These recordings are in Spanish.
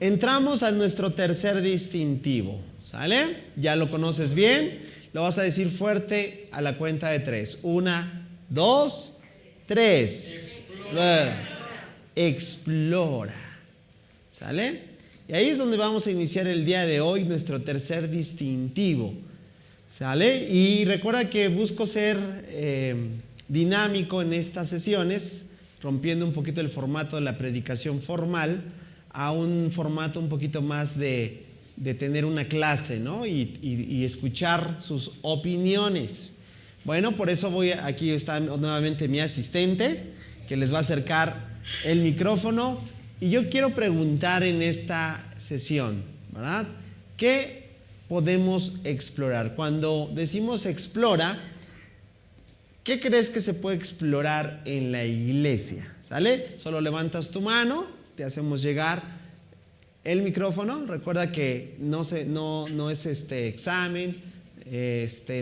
entramos a nuestro tercer distintivo, ¿sale? Ya lo conoces bien, lo vas a decir fuerte a la cuenta de 3. 1, 2, 3. Explora. ¿Sale? Y ahí es donde vamos a iniciar el día de hoy nuestro tercer distintivo. ¿Sale? Y recuerda que busco ser dinámico en estas sesiones, rompiendo un poquito el formato de la predicación formal a un formato un poquito más de tener una clase, ¿no? Y escuchar sus opiniones. Bueno, por eso aquí está nuevamente mi asistente, que les va a acercar el micrófono. Y yo quiero preguntar en esta sesión, ¿verdad? ¿Qué podemos explorar? Cuando decimos explora, ¿qué crees que se puede explorar en la iglesia? ¿Sale? Solo levantas tu mano, te hacemos llegar el micrófono. Recuerda que no es examen,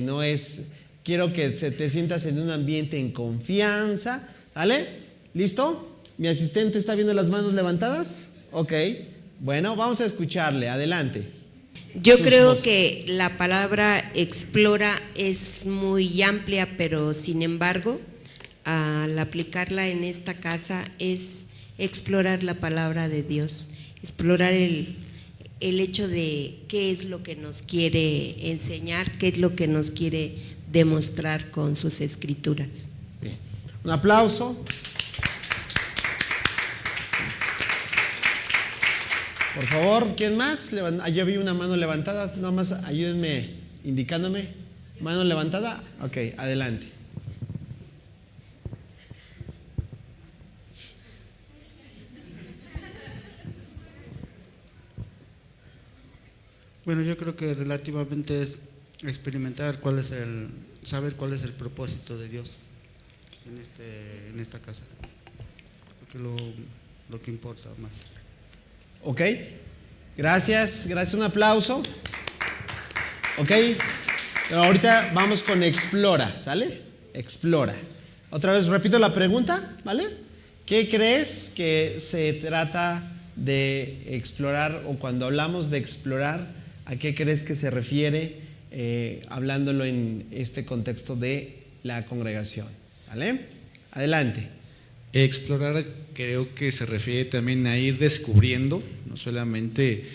no es, quiero que te sientas en un ambiente en confianza, ¿sale? ¿Listo? ¿Mi asistente está viendo las manos levantadas? Ok, bueno, vamos a escucharle, adelante. Yo creo que la palabra explora es muy amplia, pero sin embargo, al aplicarla en esta casa es explorar la palabra de Dios, explorar el hecho de qué es lo que nos quiere enseñar, qué es lo que nos quiere demostrar con sus escrituras. Bien. Un aplauso. Por favor, ¿quién más? Yo vi una mano levantada, nada más ayúdenme indicándome. ¿Mano levantada? Ok, adelante. Bueno, yo creo que relativamente es experimentar saber cuál es el propósito de Dios en esta casa. Creo que lo que importa más. Ok, gracias, un aplauso. Ok, pero ahorita vamos con explora, ¿sale? Explora. Otra vez repito la pregunta, ¿vale? ¿Qué crees que se trata de explorar, o cuando hablamos de explorar, a qué crees que se refiere hablándolo en este contexto de la congregación? ¿Vale? Adelante. Explorar creo que se refiere también a ir descubriendo, no solamente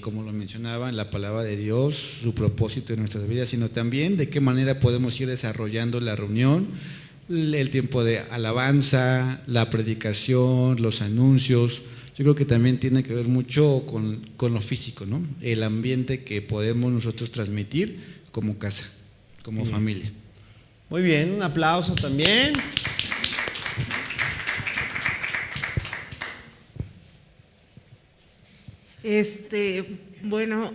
como lo mencionaba en la palabra de Dios, su propósito en nuestras vidas, sino también de qué manera podemos ir desarrollando la reunión, el tiempo de alabanza, la predicación, los anuncios. Yo creo que también tiene que ver mucho con lo físico, ¿no? El ambiente que podemos nosotros transmitir como casa, como familia. Muy bien, un aplauso también. Bueno,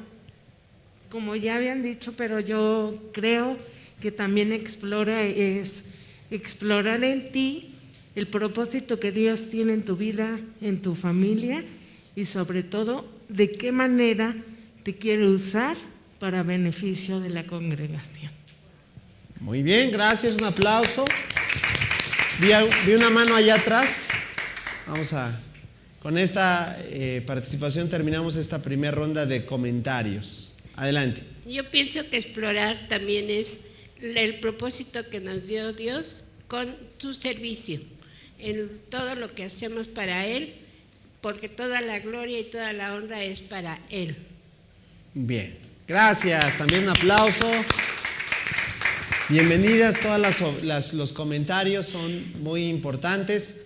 como ya habían dicho, pero yo creo que también explora es explorar en ti el propósito que Dios tiene en tu vida, en tu familia, y sobre todo de qué manera te quiere usar para beneficio de la congregación. Muy bien, gracias, un aplauso. Vi una mano allá atrás. Con esta participación terminamos esta primera ronda de comentarios. Adelante. Yo pienso que explorar también es el propósito que nos dio Dios con su servicio, en todo lo que hacemos para Él, porque toda la gloria y toda la honra es para Él. Bien, gracias. También un aplauso. Bienvenidas, todos los comentarios son muy importantes.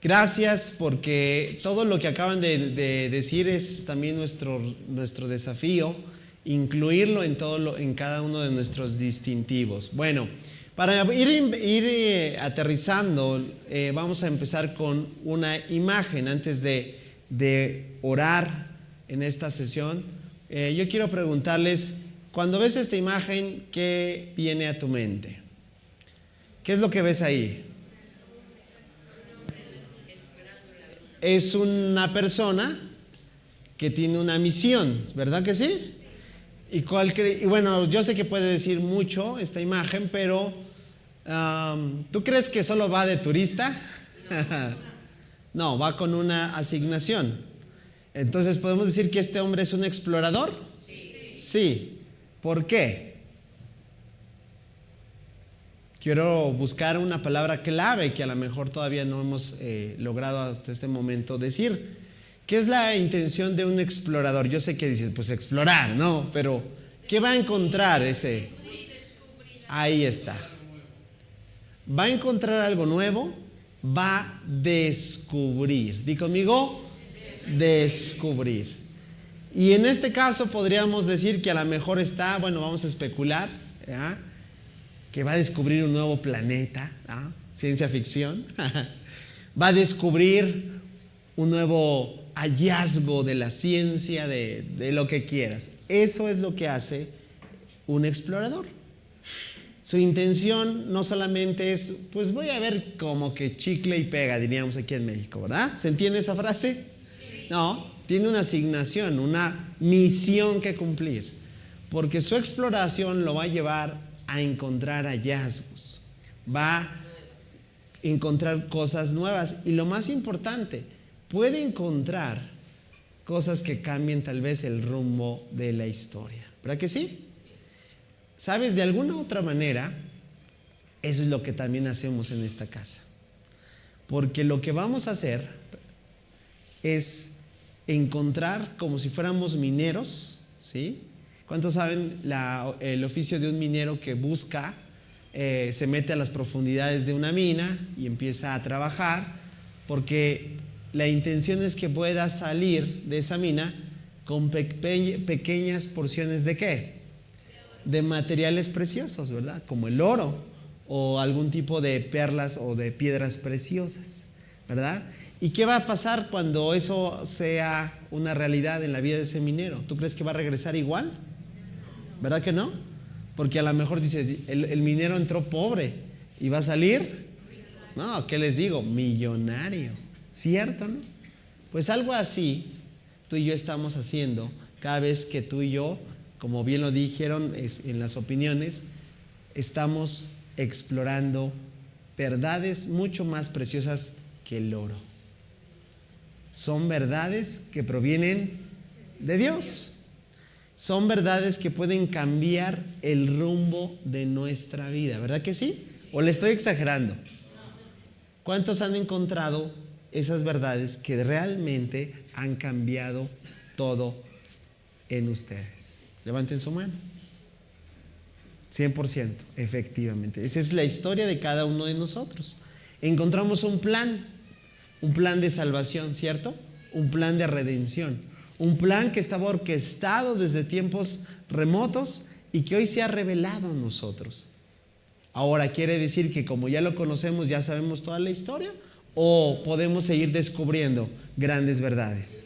Gracias, porque todo lo que acaban de decir es también nuestro desafío, incluirlo en cada uno de nuestros distintivos. Bueno, para ir aterrizando, vamos a empezar con una imagen antes de orar en esta sesión. Yo quiero preguntarles, cuando ves esta imagen, ¿qué viene a tu mente? ¿Qué es lo que ves ahí? Es una persona que tiene una misión, ¿verdad que sí? Y bueno, yo sé que puede decir mucho esta imagen, pero ¿tú crees que solo va de turista? No, va con una asignación. Entonces, ¿podemos decir que este hombre es un explorador? Sí. ¿Por qué? Quiero buscar una palabra clave que a lo mejor todavía no hemos logrado hasta este momento decir. ¿Qué es la intención de un explorador? Yo sé que dices, pues explorar, ¿no? Pero, ¿qué va a encontrar ese? Ahí está. Va a encontrar algo nuevo, va a descubrir. Di conmigo, descubrir. Y en este caso podríamos decir que a lo mejor está, bueno, vamos a especular, ¿ya?, que va a descubrir un nuevo planeta, ¿no? Ciencia ficción. Va a descubrir un nuevo hallazgo de la ciencia, de lo que quieras. Eso es lo que hace un explorador. Su intención no solamente es, pues voy a ver como que chicle y pega, diríamos aquí en México, ¿verdad? ¿Se entiende esa frase? Sí. No, tiene una asignación, una misión que cumplir, porque su exploración lo va a llevar a encontrar hallazgos, va a encontrar cosas nuevas y lo más importante, puede encontrar cosas que cambien tal vez el rumbo de la historia. ¿Verdad que sí? ¿Sabes? De alguna otra manera, eso es lo que también hacemos en esta casa. Porque lo que vamos a hacer es encontrar como si fuéramos mineros, ¿sí? ¿Cuántos saben el oficio de un minero que busca, se mete a las profundidades de una mina y empieza a trabajar? Porque la intención es que pueda salir de esa mina con pequeñas porciones ¿de qué? De materiales preciosos, ¿verdad? Como el oro o algún tipo de perlas o de piedras preciosas, ¿verdad? ¿Y qué va a pasar cuando eso sea una realidad en la vida de ese minero? ¿Tú crees que va a regresar igual? ¿Verdad que no? Porque a lo mejor dices, el minero entró pobre y va a salir, no, ¿qué les digo? Millonario, ¿cierto, no? Pues algo así tú y yo estamos haciendo cada vez que tú y yo, como bien lo dijeron en las opiniones, estamos explorando verdades mucho más preciosas que el oro. Son verdades que provienen de Dios. Son verdades que pueden cambiar el rumbo de nuestra vida, ¿verdad que sí? ¿O le estoy exagerando? ¿Cuántos han encontrado esas verdades que realmente han cambiado todo en ustedes? Levanten su mano. 100%, efectivamente. Esa es la historia de cada uno de nosotros. Encontramos un plan de salvación, ¿cierto? Un plan de redención. Un plan que estaba orquestado desde tiempos remotos y que hoy se ha revelado a nosotros. Ahora, ¿quiere decir que como ya lo conocemos, ya sabemos toda la historia? ¿O podemos seguir descubriendo grandes verdades?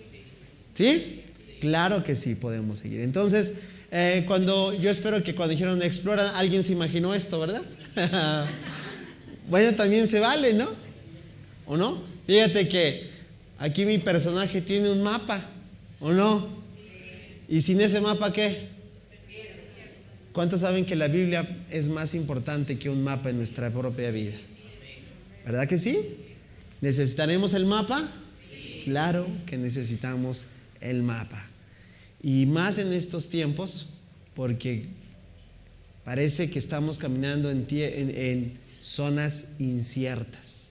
¿Sí? Claro que sí, podemos seguir. Entonces, yo espero que cuando dijeron explora, alguien se imaginó esto, ¿verdad? Bueno, también se vale, ¿no? ¿O no? Fíjate que aquí mi personaje tiene un mapa, ¿o no? ¿Y sin ese mapa qué? ¿Cuántos saben que la Biblia es más importante que un mapa en nuestra propia vida? ¿Verdad que sí? ¿Necesitaremos el mapa? Claro que necesitamos el mapa. Y más en estos tiempos, porque parece que estamos caminando en zonas inciertas.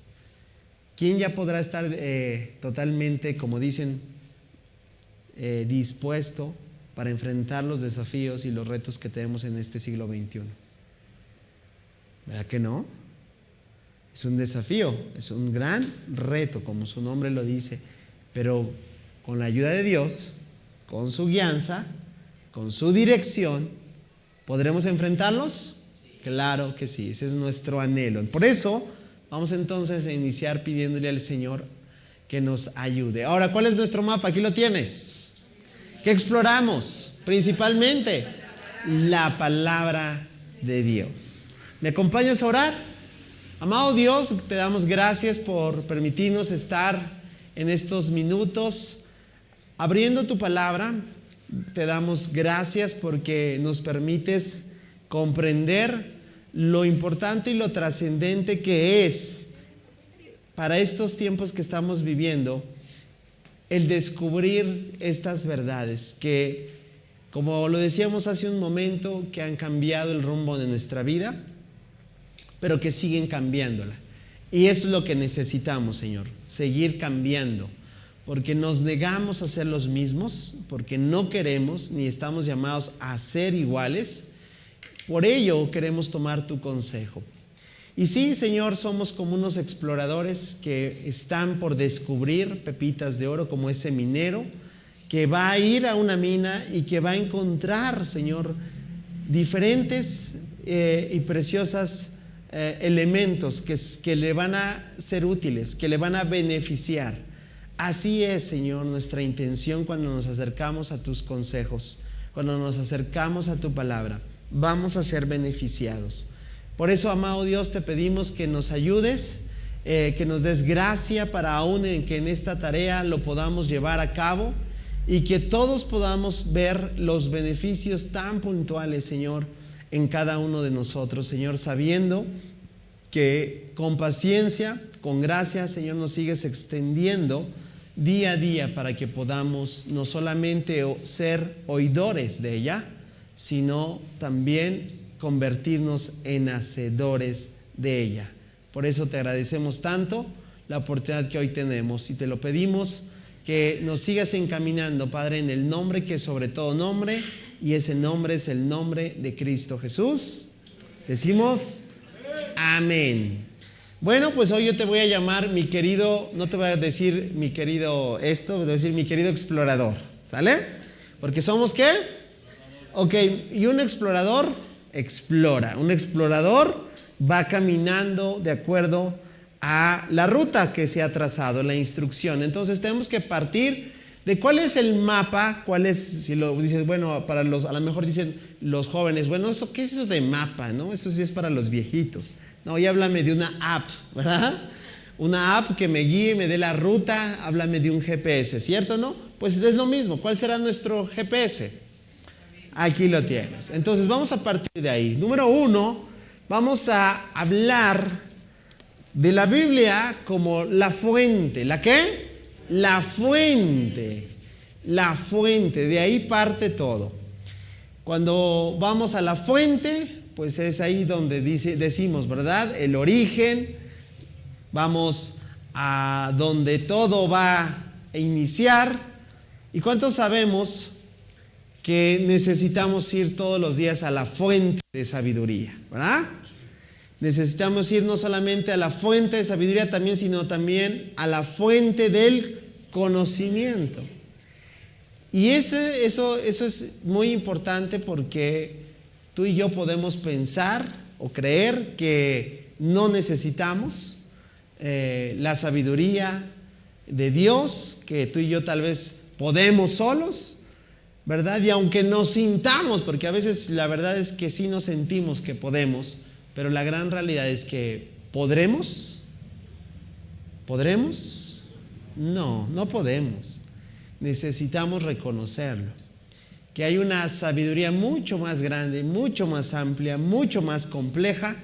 ¿Quién ya podrá estar totalmente, como dicen, dispuesto para enfrentar los desafíos y los retos que tenemos en este siglo XXI? ¿Verdad que no? Es un desafío, es un gran reto, como su nombre lo dice, pero con la ayuda de Dios, con su guianza, con su dirección, ¿podremos enfrentarlos? Claro que sí, ese es nuestro anhelo. Por eso vamos entonces a iniciar pidiéndole al Señor que nos ayude. Ahora, ¿cuál es nuestro mapa? Aquí lo tienes. ¿Qué exploramos? Principalmente la palabra de Dios. ¿Me acompañas a orar? Amado Dios, te damos gracias por permitirnos estar en estos minutos abriendo tu palabra. Te damos gracias porque nos permites comprender lo importante y lo trascendente que es para estos tiempos que estamos viviendo el descubrir estas verdades que, como lo decíamos hace un momento, que han cambiado el rumbo de nuestra vida, pero que siguen cambiándola. Y eso es lo que necesitamos, Señor, seguir cambiando, porque nos negamos a ser los mismos, porque no queremos ni estamos llamados a ser iguales. Por ello queremos tomar tu consejo. Y sí, Señor, somos como unos exploradores que están por descubrir pepitas de oro, como ese minero que va a ir a una mina y que va a encontrar, Señor, diferentes y preciosas elementos que le van a ser útiles, que le van a beneficiar. Así es, Señor, nuestra intención cuando nos acercamos a tus consejos, cuando nos acercamos a tu palabra. Vamos a ser beneficiados. Por eso, amado Dios, te pedimos que nos ayudes, que nos des gracia para aún en que en esta tarea lo podamos llevar a cabo y que todos podamos ver los beneficios tan puntuales, Señor, en cada uno de nosotros, Señor, sabiendo que con paciencia, con gracia, Señor, nos sigues extendiendo día a día para que podamos no solamente ser oidores de ella, sino también convertirnos en hacedores de ella. Por eso te agradecemos tanto la oportunidad que hoy tenemos y te lo pedimos que nos sigas encaminando, Padre, en el nombre que es sobre todo nombre, y ese nombre es el nombre de Cristo Jesús. Decimos amén. Bueno, pues hoy yo te voy a llamar mi querido, no te voy a decir mi querido esto, voy a decir mi querido explorador, ¿sale? Porque somos ¿qué? Ok, y un explorador explora, un explorador va caminando de acuerdo a la ruta que se ha trazado, la instrucción. Entonces tenemos que partir de cuál es el mapa, cuál es, si lo dices, bueno, para los, a lo mejor dicen los jóvenes, bueno, eso, ¿qué es eso de mapa? ¿No? Eso sí es para los viejitos. No, y háblame de una app, ¿verdad? Una app que me guíe, me dé la ruta, háblame de un GPS, ¿cierto, no? Pues es lo mismo. ¿Cuál será nuestro GPS? Aquí lo tienes. Entonces vamos a partir de ahí. Número 1, vamos a hablar de la Biblia como la fuente. ¿La qué? La fuente. La fuente. De ahí parte todo. Cuando vamos a la fuente, pues es ahí donde decimos, ¿verdad? El origen. Vamos a donde todo va a iniciar. ¿Y cuántos sabemos que necesitamos ir todos los días a la fuente de sabiduría, ¿verdad? Necesitamos ir no solamente a la fuente de sabiduría también, sino también a la fuente del conocimiento. Y eso es muy importante porque tú y yo podemos pensar o creer que no necesitamos la sabiduría de Dios, que tú y yo tal vez podemos solos, ¿verdad? Y aunque nos sintamos, porque a veces la verdad es que sí nos sentimos que podemos, pero la gran realidad es que ¿podremos? ¿Podremos? No, no podemos. Necesitamos reconocerlo, que hay una sabiduría mucho más grande, mucho más amplia, mucho más compleja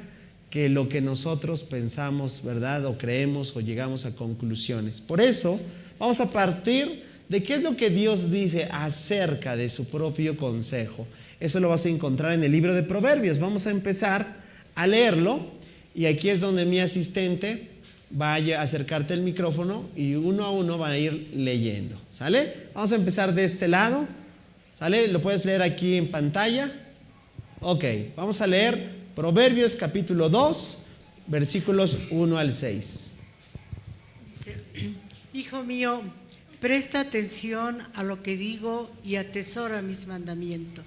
que lo que nosotros pensamos, ¿verdad? O creemos o llegamos a conclusiones. Por eso vamos a partir de qué es lo que Dios dice acerca de su propio consejo. Eso lo vas a encontrar en el libro de Proverbios. Vamos a empezar a leerlo y aquí es donde mi asistente va a acercarte el micrófono y uno a uno va a ir leyendo, ¿sale? Vamos a empezar de este lado, ¿sale? ¿Lo puedes leer aquí en pantalla? Ok, vamos a leer Proverbios capítulo 2, versículos 1 al 6. Dice, hijo mío, presta atención a lo que digo y atesora mis mandamientos.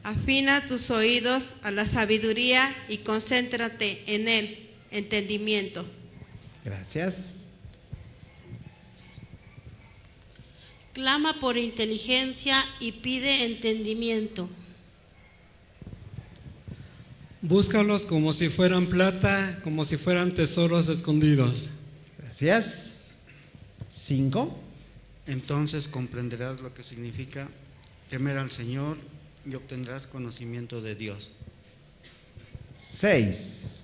Afina tus oídos a la sabiduría y concéntrate en el entendimiento. Gracias. Clama por inteligencia y pide entendimiento. Búscalos como si fueran plata, como si fueran tesoros escondidos. Gracias. 5. Entonces comprenderás lo que significa temer al Señor y obtendrás conocimiento de Dios. 6.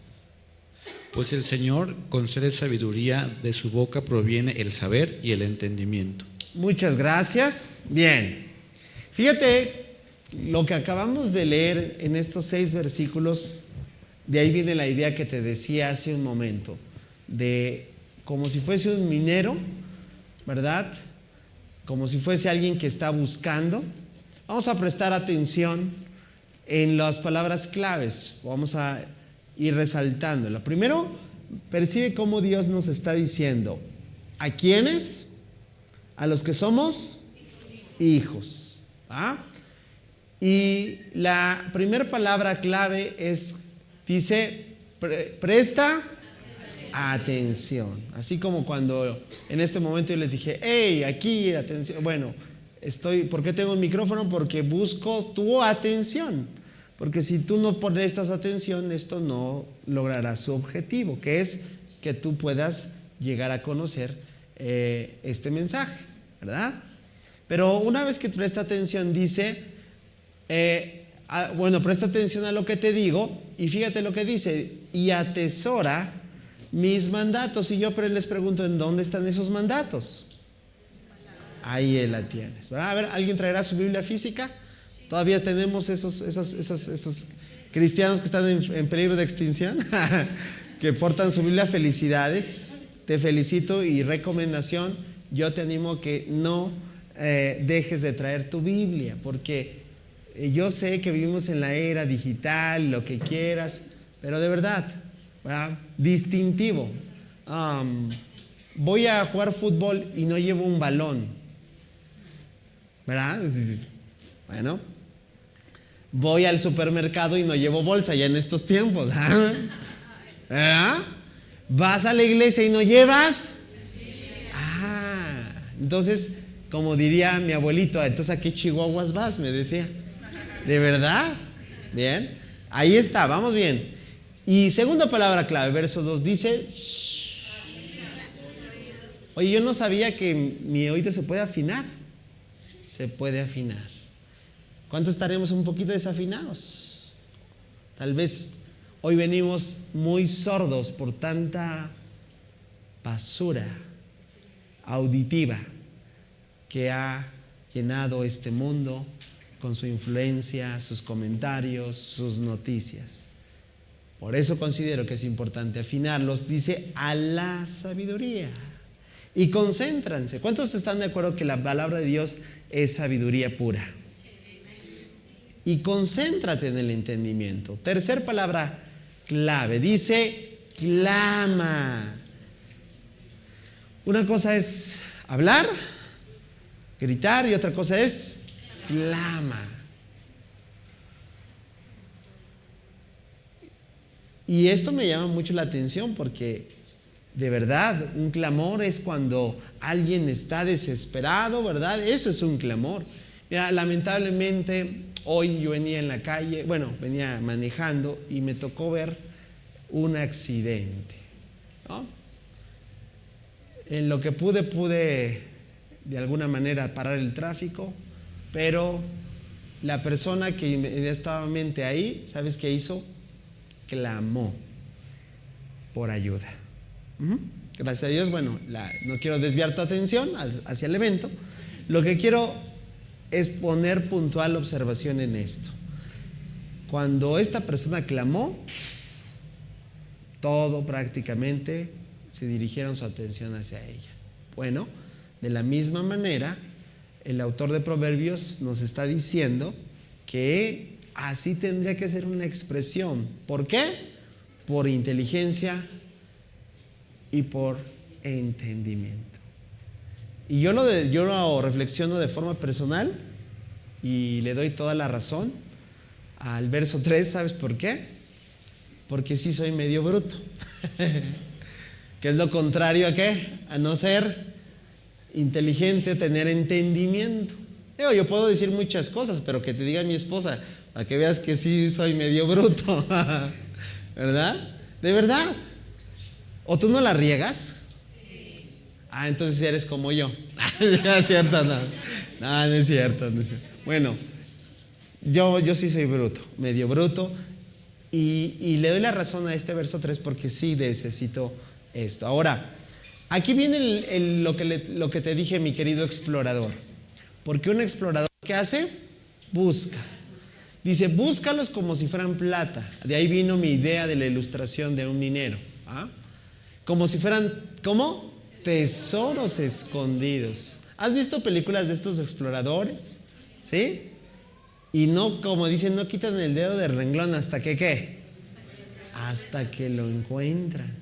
Pues el Señor concede sabiduría, de su boca proviene el saber y el entendimiento. Muchas gracias. Bien, fíjate lo que acabamos de leer en estos 6 versículos. De ahí viene la idea que te decía hace un momento, de como si fuese un minero, ¿verdad? Como si fuese alguien que está buscando. Vamos a prestar atención en las palabras claves. Vamos a ir resaltándola. Primero, percibe cómo Dios nos está diciendo: ¿a quiénes? A los que somos hijos. ¿Ah? Y la primera palabra clave dice, presta atención. Así como cuando en este momento yo les dije, hey, aquí, atención. Bueno, ¿por qué tengo el micrófono? Porque busco tu atención. Porque si tú no prestas atención, esto no logrará su objetivo, que es que tú puedas llegar a conocer este mensaje, ¿verdad? Pero una vez que presta atención, dice, presta atención a lo que te digo, y fíjate lo que dice: y atesora mis mandatos. Y yo les pregunto, ¿en dónde están esos mandatos? Ahí la tienes, ¿verdad? A ver, ¿alguien traerá su Biblia física? Todavía tenemos esos cristianos que están en peligro de extinción, que portan su Biblia. Felicidades, te felicito, y recomendación, yo te animo que no dejes de traer tu Biblia, porque yo sé que vivimos en la era digital, lo que quieras, pero de verdad, ¿verdad? Distintivo. Voy a jugar fútbol y no llevo un balón, ¿verdad? Bueno, voy al supermercado y no llevo bolsa ya en estos tiempos, ¿verdad? Vas a la iglesia y no llevas. Entonces, como diría mi abuelito, entonces ¿a qué chihuahuas vas? Me decía. ¿De verdad? Bien, ahí está, vamos bien. Y segunda palabra clave, verso 2 dice, oye, yo no sabía que mi oído se puede afinar. Se puede afinar. ¿Cuántos estaremos un poquito desafinados? Tal vez hoy venimos muy sordos por tanta basura auditiva que ha llenado este mundo con su influencia, sus comentarios, sus noticias. Por eso considero que es importante afinarlos. Dice, a la sabiduría. Y concéntranse. ¿Cuántos están de acuerdo que la palabra de Dios es sabiduría pura? Y concéntrate en el entendimiento. Tercer palabra clave, dice, clama. Una cosa es hablar, gritar, y otra cosa es clama. Y esto me llama mucho la atención, porque de verdad un clamor es cuando alguien está desesperado, ¿verdad? Eso es un clamor. Mira, lamentablemente hoy yo venía en la calle, venía manejando y me tocó ver un accidente, ¿no? En lo que pude de alguna manera parar el tráfico, pero la persona que inmediatamente ahí, ¿sabes qué hizo? Clamó por ayuda. Gracias a Dios. No quiero desviar tu atención hacia el evento. Lo que quiero es poner puntual observación en esto. Cuando esta persona clamó, todo prácticamente se dirigieron su atención hacia ella. Bueno, de la misma manera, el autor de Proverbios nos está diciendo que así tendría que ser una expresión. ¿Por qué? Por inteligencia y por entendimiento. Y yo lo reflexiono de forma personal y le doy toda la razón al verso 3. ¿Sabes por qué? Porque sí soy medio bruto. ¿Qué es lo contrario a qué? A no ser inteligente, tener entendimiento. Yo puedo decir muchas cosas, pero que te diga mi esposa, para que veas que sí soy medio bruto. ¿Verdad? ¿De verdad? ¿O tú no la riegas? Sí. Entonces eres como yo. No es cierto, no. No es cierto. Bueno, yo sí soy bruto, medio bruto. Y le doy la razón a este verso 3 porque sí necesito esto. Ahora, aquí viene lo que te dije, mi querido explorador. Porque un explorador, ¿qué hace? Busca. Dice, búscalos como si fueran plata. De ahí vino mi idea de la ilustración de un minero. ¿Ah? Como si fueran, ¿cómo? Tesoros escondidos. ¿Has visto películas de estos exploradores? ¿Sí? Y no, como dicen, no quitan el dedo del renglón hasta que, ¿qué? Hasta que lo encuentran.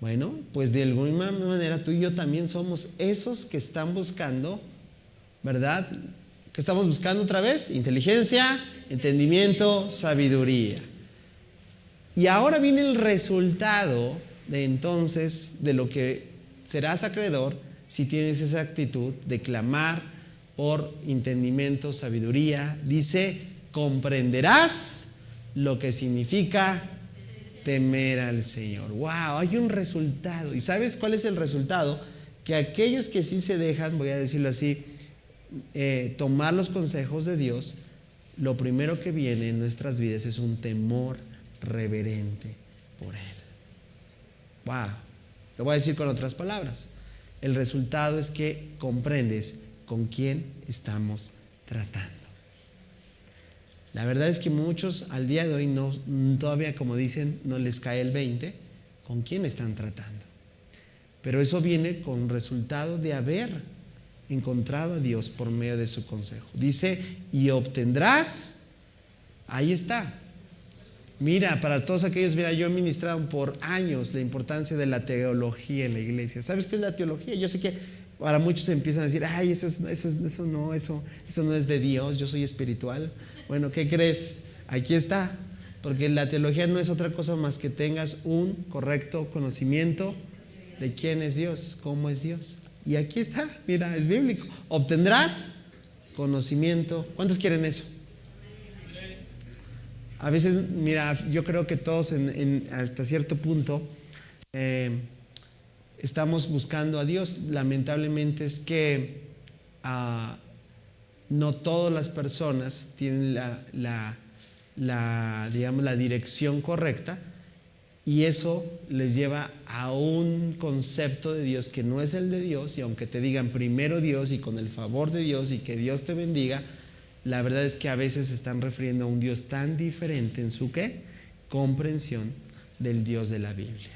Bueno, pues de alguna manera tú y yo también somos esos que están buscando, ¿verdad? ¿Qué estamos buscando otra vez? Inteligencia, entendimiento, sabiduría. Y ahora viene el resultado de entonces de lo que serás acreedor si tienes esa actitud de clamar por entendimiento, sabiduría. Dice, comprenderás lo que significa temer al Señor. ¡Wow! Hay un resultado. ¿Y sabes cuál es el resultado? Que aquellos que sí se dejan, voy a decirlo así, tomar los consejos de Dios, lo primero que viene en nuestras vidas es un temor reverente por Él. ¡Wow! Lo voy a decir con otras palabras. El resultado es que comprendes con quién estamos tratando. La verdad es que muchos al día de hoy no, todavía, como dicen, no les cae el 20 con quién están tratando. Pero eso viene con resultado de haber encontrado a Dios por medio de su consejo. Dice, y obtendrás, ahí está. Mira, para todos aquellos, mira, yo he ministrado por años la importancia de la teología en la iglesia. ¿Sabes qué es la teología? Yo sé que para muchos empiezan a decir, ay, eso no es de Dios, yo soy espiritual. Bueno, ¿qué crees? Aquí está, porque la teología no es otra cosa más que tengas un correcto conocimiento de quién es Dios, cómo es Dios. Y aquí está, mira, es bíblico. Obtendrás conocimiento. ¿Cuántos quieren eso? A veces, mira, yo creo que todos hasta cierto punto estamos buscando a Dios. Lamentablemente es que no todas las personas tienen digamos, la dirección correcta, y eso les lleva a un concepto de Dios que no es el de Dios. Y aunque te digan primero Dios y con el favor de Dios y que Dios te bendiga, la verdad es que a veces se están refiriendo a un Dios tan diferente en su ¿qué? Comprensión del Dios de la Biblia.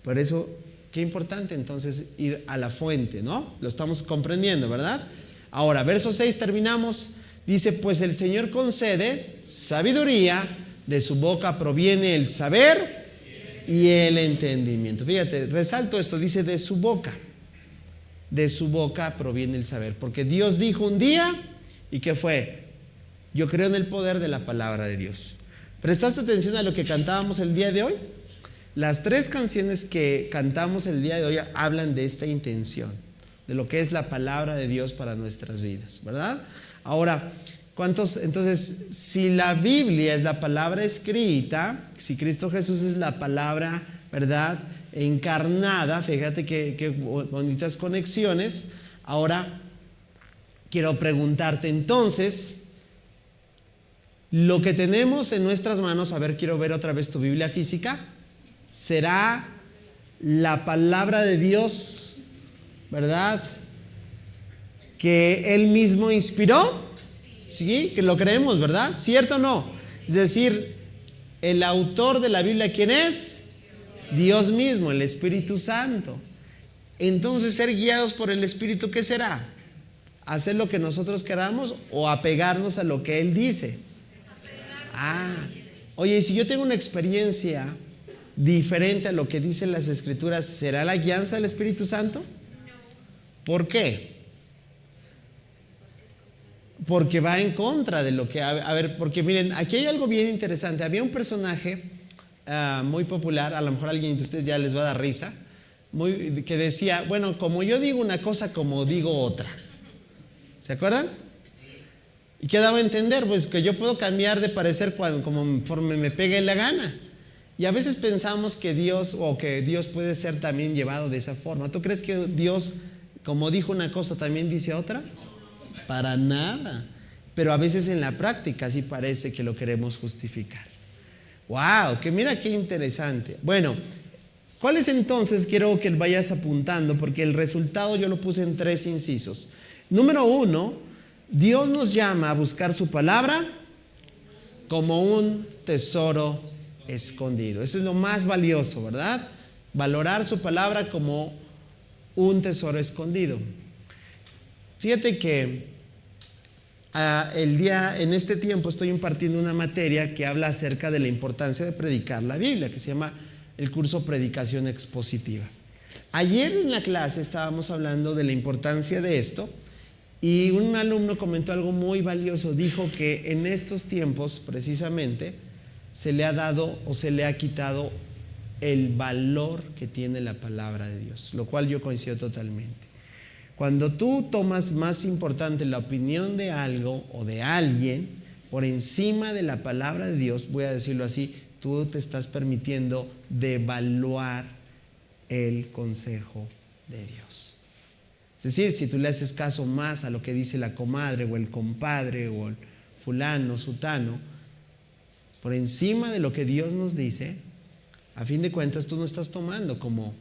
Por eso, qué importante entonces ir a la fuente, ¿no? Lo estamos comprendiendo, ¿verdad? Ahora, verso 6 terminamos. Dice, pues el Señor concede sabiduría, de su boca proviene el saber y el entendimiento. Fíjate, resalto esto, dice de su boca proviene el saber, porque Dios dijo un día, ¿y qué fue? Yo creo en el poder de la palabra de Dios. ¿Prestaste atención a lo que cantábamos el día de hoy? Las 3 canciones que cantamos el día de hoy hablan de esta intención, de lo que es la palabra de Dios para nuestras vidas, ¿verdad? Ahora, entonces, si la Biblia es la palabra escrita, si Cristo Jesús es la palabra, ¿verdad?, encarnada, fíjate qué bonitas conexiones. Ahora, quiero preguntarte entonces, lo que tenemos en nuestras manos, a ver, quiero ver otra vez tu Biblia física, ¿será la palabra de Dios, verdad?, que Él mismo inspiró? Sí, que lo creemos, ¿verdad? ¿Cierto o no? Es decir, el autor de la Biblia, ¿quién es? Dios mismo, el Espíritu Santo. Entonces, ser guiados por el Espíritu, ¿qué será? ¿Hacer lo que nosotros queramos o apegarnos a lo que Él dice? Oye, y si yo tengo una experiencia diferente a lo que dicen las Escrituras, ¿será la guianza del Espíritu Santo? ¿Por qué? Porque va en contra de lo que... A ver, porque miren, aquí hay algo bien interesante. Había un personaje muy popular, a lo mejor a alguien de ustedes ya les va a dar risa, que decía, bueno, como yo digo una cosa, como digo otra. ¿Se acuerdan? ¿Y qué daba a entender? Pues que yo puedo cambiar de parecer conforme me pegue la gana. Y a veces pensamos que Dios puede ser también llevado de esa forma. ¿Tú crees que Dios, como dijo una cosa, también dice otra? Para nada. Pero a veces en la práctica sí parece que lo queremos justificar. ¡Wow! Que mira qué interesante. Bueno, ¿cuál es entonces? Quiero que vayas apuntando porque el resultado yo lo puse en 3 incisos. Número 1, Dios nos llama a buscar su palabra como un tesoro escondido. Eso es lo más valioso, ¿verdad? Valorar su palabra como un tesoro escondido. Fíjate que en este tiempo estoy impartiendo una materia que habla acerca de la importancia de predicar la Biblia, que se llama el curso Predicación Expositiva. Ayer en la clase estábamos hablando de la importancia de esto y un alumno comentó algo muy valioso. Dijo que en estos tiempos precisamente se le ha dado o se le ha quitado el valor que tiene la palabra de Dios, lo cual yo coincido totalmente. Cuando tú tomas más importante la opinión de algo o de alguien por encima de la palabra de Dios, voy a decirlo así, tú te estás permitiendo devaluar el consejo de Dios. Es decir, si tú le haces caso más a lo que dice la comadre o el compadre o el fulano, sutano, por encima de lo que Dios nos dice, a fin de cuentas tú no estás tomando como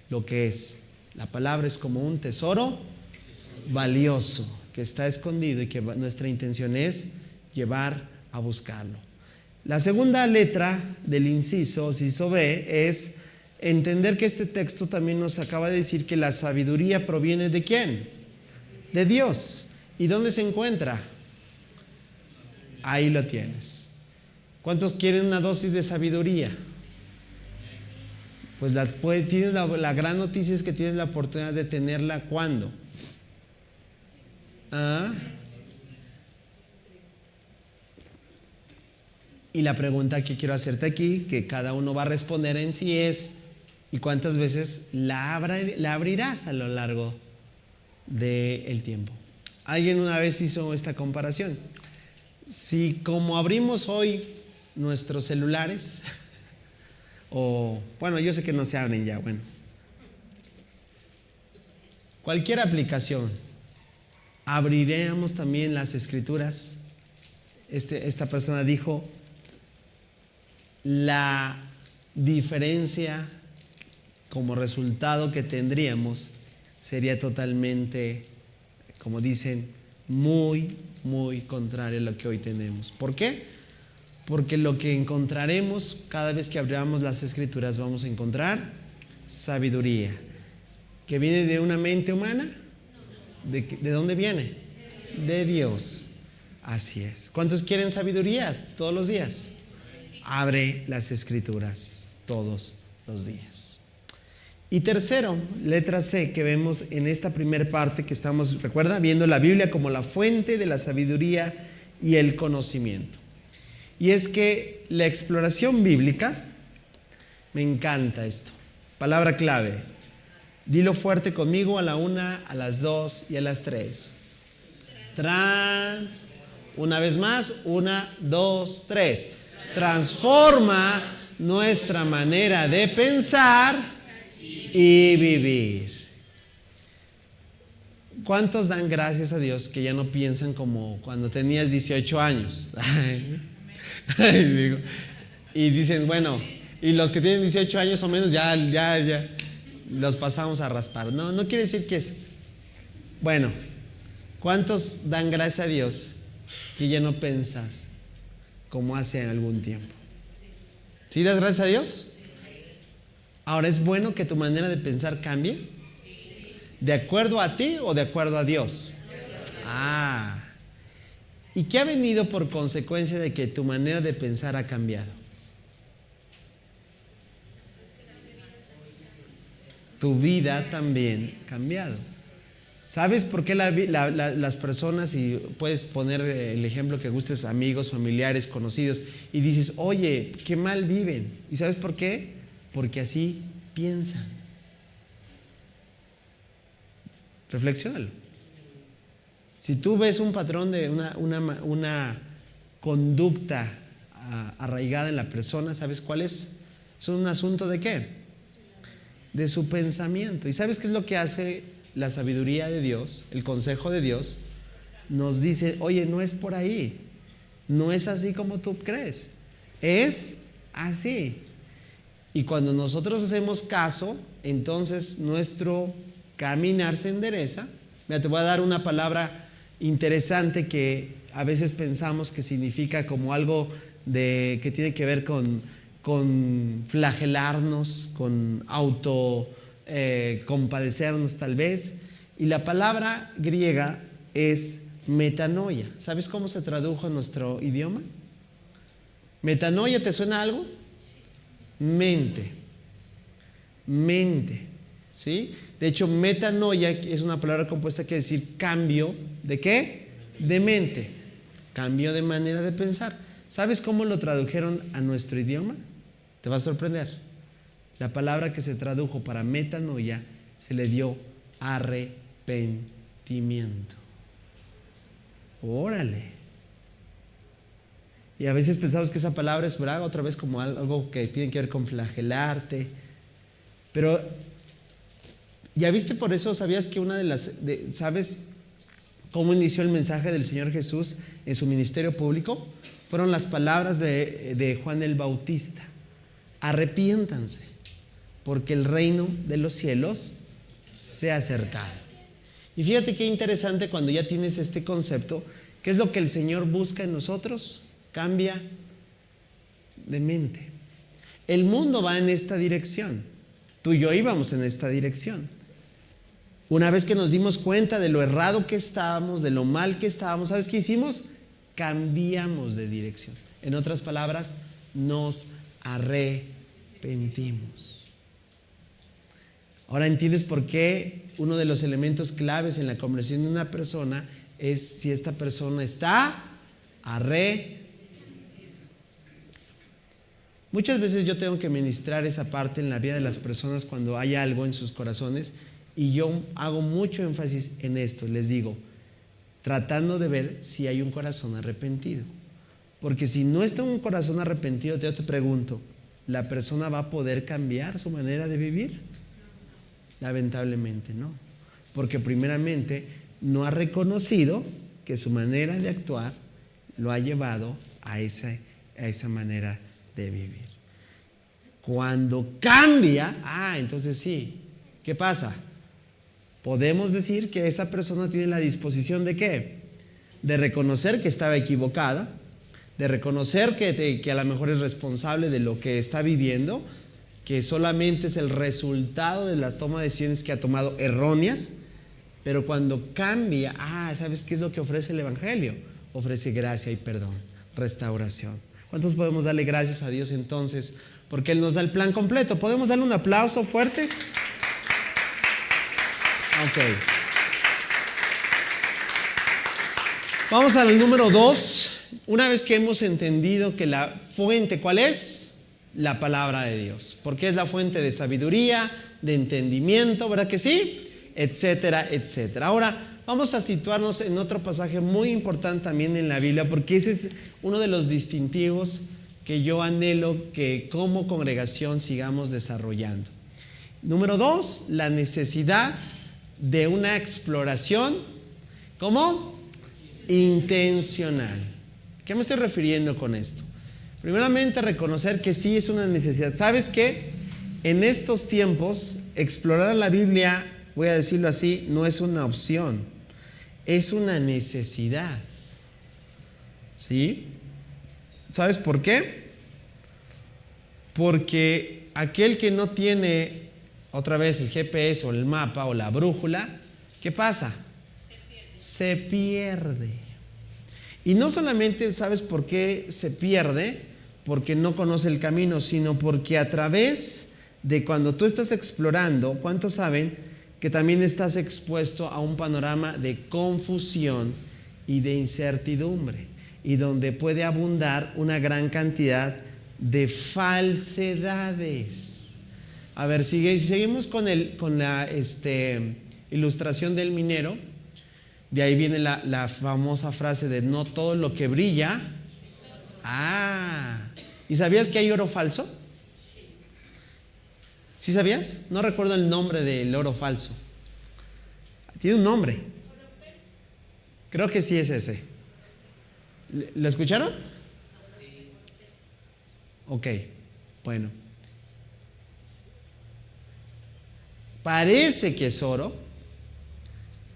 lo que es. La palabra es como un tesoro valioso que está escondido y que nuestra intención es llevar a buscarlo. La segunda letra del inciso B es entender que este texto también nos acaba de decir que la sabiduría proviene ¿de quién? De Dios. ¿Y dónde se encuentra? Ahí lo tienes. ¿Cuántos quieren una dosis de sabiduría? Pues tienes la gran noticia es que tienes la oportunidad de tenerla ¿cuándo? Y la pregunta que quiero hacerte aquí, que cada uno va a responder en sí es, ¿y cuántas veces la abrirás a lo largo del tiempo? Alguien una vez hizo esta comparación. Si como abrimos hoy nuestros celulares, o bueno, yo sé que no se abren ya, bueno, cualquier aplicación, abriremos también las escrituras. Esta persona dijo, la diferencia como resultado que tendríamos sería totalmente, como dicen, muy, muy contrario a lo que hoy tenemos. ¿Por qué? Porque lo que encontraremos cada vez que abramos las escrituras, vamos a encontrar sabiduría. ¿Que viene de una mente humana? ¿De dónde viene? De Dios. Así es. ¿Cuántos quieren sabiduría todos los días? Abre las escrituras todos los días. Y tercero, letra C, que vemos en esta primera parte que estamos, recuerda, viendo la Biblia como la fuente de la sabiduría y el conocimiento. Y es que la exploración bíblica, me encanta esto, palabra clave, dilo fuerte conmigo a la 1, a las 2 y a las 3. Una vez más, 1, 2, 3. Transforma nuestra manera de pensar y vivir. ¿Cuántos dan gracias a Dios que ya no piensan como cuando tenías 18 años? Y dicen, bueno, y los que tienen 18 años o menos ya los pasamos a raspar. No quiere decir que es. Bueno, ¿cuántos dan gracias a Dios que ya no pensas como hace algún tiempo? ¿Sí das gracias a Dios? Ahora, ¿es bueno que tu manera de pensar cambie? ¿De acuerdo a ti o de acuerdo a Dios? ¿Y qué ha venido por consecuencia de que tu manera de pensar ha cambiado? Tu vida también ha cambiado. ¿Sabes por qué las personas, y puedes poner el ejemplo que gustes, amigos, familiares, conocidos, y dices, oye, qué mal viven? ¿Y sabes por qué? Porque así piensan. Reflexiónalo. Si tú ves un patrón de una conducta arraigada en la persona, ¿sabes cuál es? Es un asunto ¿de qué? De su pensamiento. ¿Y sabes qué es lo que hace la sabiduría de Dios? El consejo de Dios nos dice, oye, no es por ahí, no es así como tú crees, es así. Y cuando nosotros hacemos caso, entonces nuestro caminar se endereza. Mira, te voy a dar una palabra interesante que a veces pensamos que significa como algo que tiene que ver con flagelarnos, con compadecernos tal vez. Y la palabra griega es metanoia. ¿Sabes cómo se tradujo en nuestro idioma? ¿Metanoia te suena algo? Mente. Mente. ¿Sí? De hecho, metanoia es una palabra compuesta que quiere decir cambio ¿de qué? De mente. Cambio de manera de pensar. ¿Sabes cómo lo tradujeron a nuestro idioma? Te va a sorprender. La palabra que se tradujo para metanoia se le dio arrepentimiento. Órale. Y a veces pensamos que esa palabra es brava, otra vez como algo que tiene que ver con flagelarte. Pero, ¿ya viste por eso? ¿Sabías que ¿sabes cómo inició el mensaje del Señor Jesús en su ministerio público? Fueron las palabras de Juan el Bautista. Arrepiéntanse, porque el reino de los cielos se ha acercado. Y fíjate qué interesante cuando ya tienes este concepto, ¿qué es lo que el Señor busca en nosotros? Cambia de mente. El mundo va en esta dirección. Tú y yo íbamos en esta dirección. Una vez que nos dimos cuenta de lo errado que estábamos, de lo mal que estábamos, ¿sabes qué hicimos? Cambiamos de dirección. En otras palabras, nos arrepentimos. Ahora entiendes por qué uno de los elementos claves en la conversión de una persona es si esta persona está arrepentida. Muchas veces yo tengo que ministrar esa parte en la vida de las personas cuando hay algo en sus corazones, y yo hago mucho énfasis en esto. Les digo, tratando de ver si hay un corazón arrepentido, porque si no está un corazón arrepentido, yo te pregunto, ¿la persona va a poder cambiar su manera de vivir? Lamentablemente no, porque primeramente no ha reconocido que su manera de actuar lo ha llevado a esa manera de vivir. Cuando cambia, entonces sí, ¿qué pasa? Podemos decir que esa persona tiene la disposición ¿de qué? De reconocer que estaba equivocada, de reconocer que a lo mejor es responsable de lo que está viviendo, que solamente es el resultado de la toma de decisiones que ha tomado erróneas, pero cuando cambia, ¿sabes qué es lo que ofrece el Evangelio? Ofrece gracia y perdón, restauración. ¿Cuántos podemos darle gracias a Dios entonces? Porque Él nos da el plan completo. ¿Podemos darle un aplauso fuerte? Ok. Vamos al número 2. Una vez que hemos entendido que la fuente, ¿cuál es? La palabra de Dios. Porque es la fuente de sabiduría, de entendimiento, ¿verdad que sí? Etcétera, etcétera. Ahora, vamos a situarnos en otro pasaje muy importante también en la Biblia, porque ese es uno de los distintivos que yo anhelo que como congregación sigamos desarrollando. Número 2, la necesidad de una exploración, ¿cómo? Intencional. ¿Qué me estoy refiriendo con esto? Primeramente, reconocer que sí es una necesidad. ¿Sabes qué? En estos tiempos, explorar la Biblia, voy a decirlo así, no es una opción, es una necesidad. ¿Sí? ¿Sabes por qué? Porque aquel que no tiene, otra vez, el GPS o el mapa o la brújula, ¿qué pasa? Se pierde. Y no solamente, ¿sabes por qué se pierde? Porque no conoce el camino, sino porque a través de cuando tú estás explorando, ¿cuántos saben que también estás expuesto a un panorama de confusión y de incertidumbre? Y donde puede abundar una gran cantidad de falsedades. A ver, si seguimos con la ilustración del minero, de ahí viene la famosa frase de no todo lo que brilla. ¿Y sabías que hay oro falso? ¿Sí sabías? No recuerdo el nombre del oro falso. Tiene un nombre. Creo que sí es ese. ¿Lo escucharon? Ok. Bueno, parece que es oro,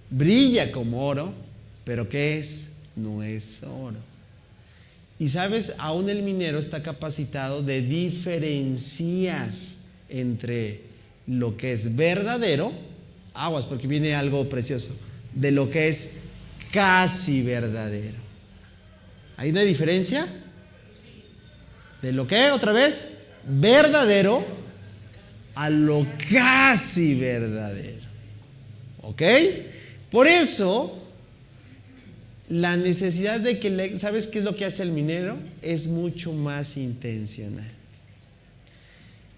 brilla como oro, pero ¿qué es? No es oro. Y sabes, aún el minero está capacitado de diferenciar entre lo que es verdadero, aguas porque viene algo precioso, de lo que es casi verdadero. ¿Hay una diferencia? De lo que, otra vez, verdadero a lo casi verdadero. ¿Ok? Por eso, la necesidad de que, ¿sabes qué es lo que hace el minero? Es mucho más intencional.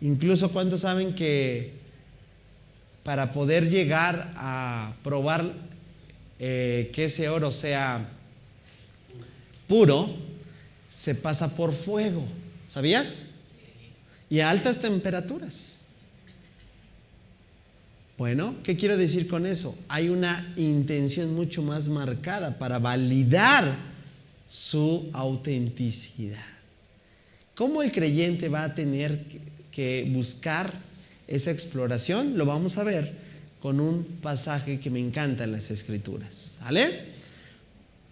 Incluso, ¿cuántos saben que para poder llegar a probar que ese oro sea puro, se pasa por fuego? ¿Sabías? Y a altas temperaturas. Bueno, ¿qué quiero decir con eso? Hay una intención mucho más marcada para validar su autenticidad. ¿Cómo el creyente va a tener que buscar esa exploración? Lo vamos a ver con un pasaje que me encanta en las Escrituras. ¿Vale?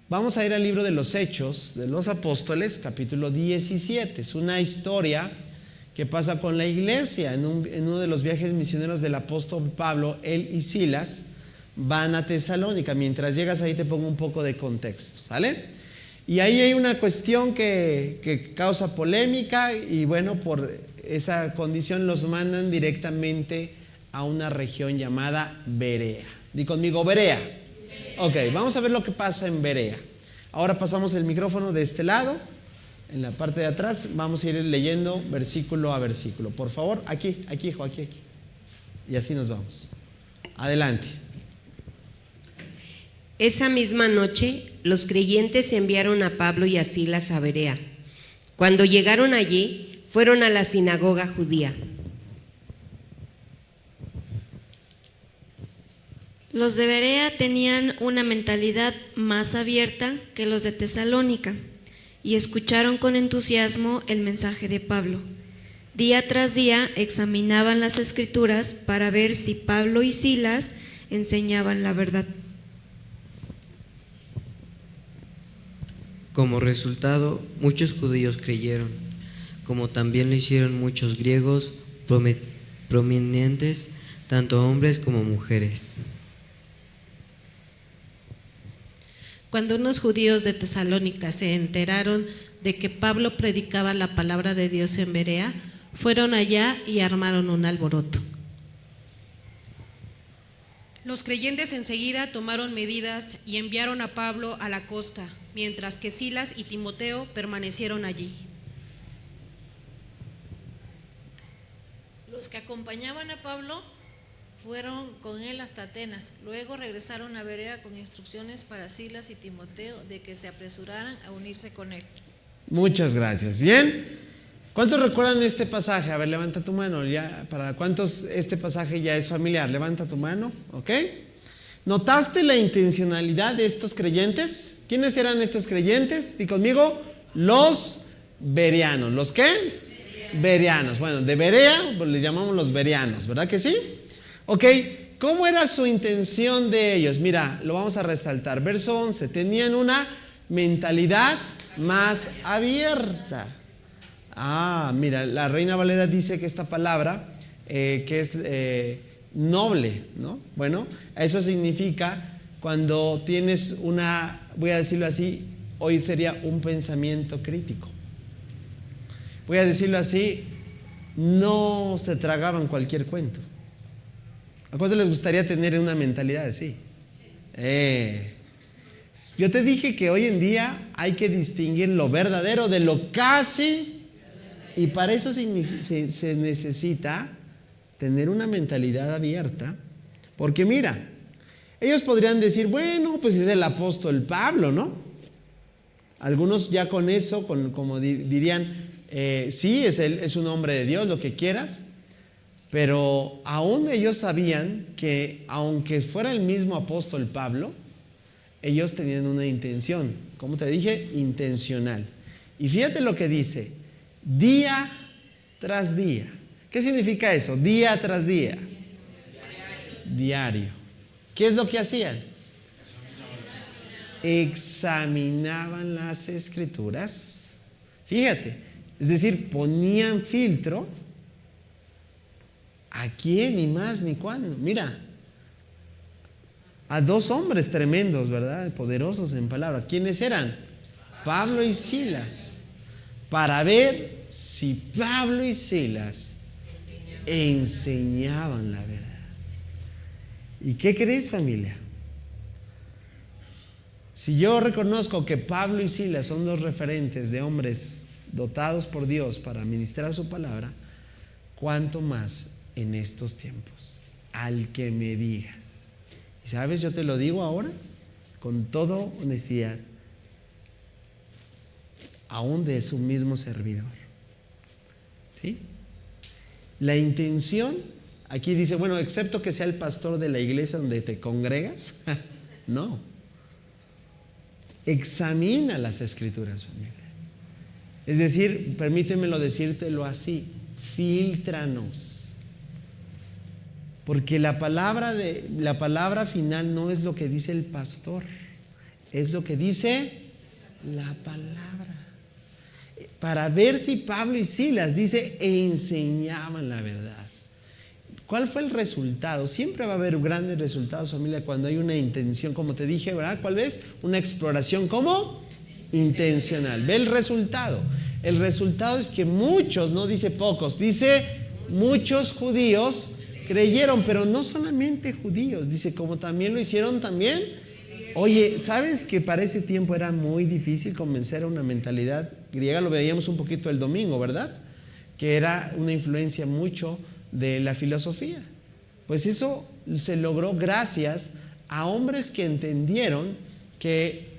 Vamos a ir al libro de los Hechos de los Apóstoles, capítulo 17. Es una historia que pasa con la iglesia. En uno de los viajes misioneros del apóstol Pablo, él y Silas van a Tesalónica. Mientras llegas ahí te pongo un poco de contexto, ¿sale? Y ahí hay una cuestión que causa polémica y bueno, por esa condición los mandan directamente a una región llamada Berea. Di conmigo, Berea. Ok, vamos a ver lo que pasa en Berea. Ahora pasamos el micrófono de este lado. En la parte de atrás vamos a ir leyendo versículo a versículo. Por favor, aquí, hijo, aquí. Y así nos vamos. Adelante. Esa misma noche, los creyentes enviaron a Pablo y a Silas a Berea. Cuando llegaron allí, fueron a la sinagoga judía. Los de Berea tenían una mentalidad más abierta que los de Tesalónica y escucharon con entusiasmo el mensaje de Pablo. Día tras día examinaban las Escrituras para ver si Pablo y Silas enseñaban la verdad. Como resultado, muchos judíos creyeron, como también lo hicieron muchos griegos prominentes, tanto hombres como mujeres. Cuando unos judíos de Tesalónica se enteraron de que Pablo predicaba la palabra de Dios en Berea, fueron allá y armaron un alboroto. Los creyentes enseguida tomaron medidas y enviaron a Pablo a la costa, mientras que Silas y Timoteo permanecieron allí. Los que acompañaban a Pablo fueron con él hasta Atenas. Luego regresaron a Berea con instrucciones para Silas y Timoteo de que se apresuraran a unirse con él. Muchas gracias. Bien. ¿Cuántos recuerdan este pasaje? A ver, levanta tu mano. ¿Ya? ¿Para cuántos este pasaje ya es familiar? Levanta tu mano. ¿Ok? ¿Notaste la intencionalidad de estos creyentes? ¿Quiénes eran estos creyentes? Di conmigo, los bereanos. ¿Los qué? Bereanos. Bueno, de Berea pues les llamamos los bereanos, ¿verdad que sí? Ok, ¿cómo era su intención de ellos? Mira, lo vamos a resaltar. Verso 11, tenían una mentalidad más abierta. Mira, la Reina Valera dice que esta palabra, que es noble, ¿no? Bueno, eso significa cuando tienes una, voy a decirlo así, hoy sería un pensamiento crítico. Voy a decirlo así, no se tragaban cualquier cuento. ¿A cuánto les gustaría tener una mentalidad así? Yo te dije que hoy en día hay que distinguir lo verdadero de lo casi, y para eso se necesita tener una mentalidad abierta, porque mira, ellos podrían decir, bueno, pues es el apóstol Pablo, ¿no? Algunos ya con eso, como dirían, sí, es un hombre de Dios, lo que quieras. Pero aún ellos sabían que aunque fuera el mismo apóstol Pablo, ellos tenían una intención, como te dije, intencional. Y fíjate lo que dice, día tras día. ¿Qué significa eso? Día tras día. Diario. ¿Qué es lo que hacían? Examinaban las escrituras. Fíjate, es decir, ponían filtro. ¿A quién? Ni más ni cuándo. Mira, a dos hombres tremendos, ¿verdad? Poderosos en palabra. ¿Quiénes eran? Pablo y Silas. Para ver si Pablo y Silas enseñaban la verdad. ¿Y qué crees, familia? Si yo reconozco que Pablo y Silas son dos referentes de hombres dotados por Dios para ministrar su palabra, ¿cuánto más en estos tiempos? Al que me digas. Y sabes, yo te lo digo ahora con toda honestidad, aún de su mismo servidor. ¿Sí? La intención, aquí dice, bueno, excepto que sea el pastor de la iglesia donde te congregas. No. Examina las escrituras, familia. Es decir, permítemelo decírtelo así, fíltranos. Porque la palabra final no es lo que dice el pastor, es lo que dice la palabra. Para ver si Pablo y Silas, dice, enseñaban la verdad. ¿Cuál fue el resultado? Siempre va a haber grandes resultados, familia, cuando hay una intención, como te dije, ¿verdad? ¿Cuál es? Una exploración, ¿cómo? Intencional. Ve el resultado. El resultado es que muchos, no dice pocos, dice muchos judíos creyeron, pero no solamente judíos, dice como también lo hicieron también. Oye, ¿sabes que para ese tiempo era muy difícil convencer a una mentalidad griega? Lo veíamos un poquito el domingo, ¿verdad? Que era una influencia mucho de la filosofía. Pues eso se logró gracias a hombres que entendieron que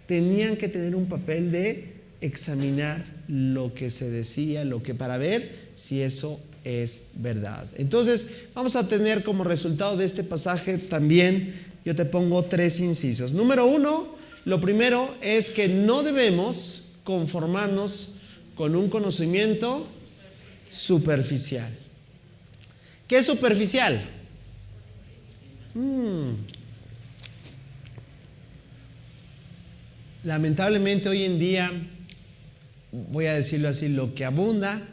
tenían que tener un papel de examinar lo que se decía, lo que para ver si eso es verdad. Entonces, vamos a tener como resultado de este pasaje también, yo te pongo 3 incisos. Número 1, lo primero es que no debemos conformarnos con un conocimiento superficial. ¿Qué es superficial? Lamentablemente hoy en día, voy a decirlo así, lo que abunda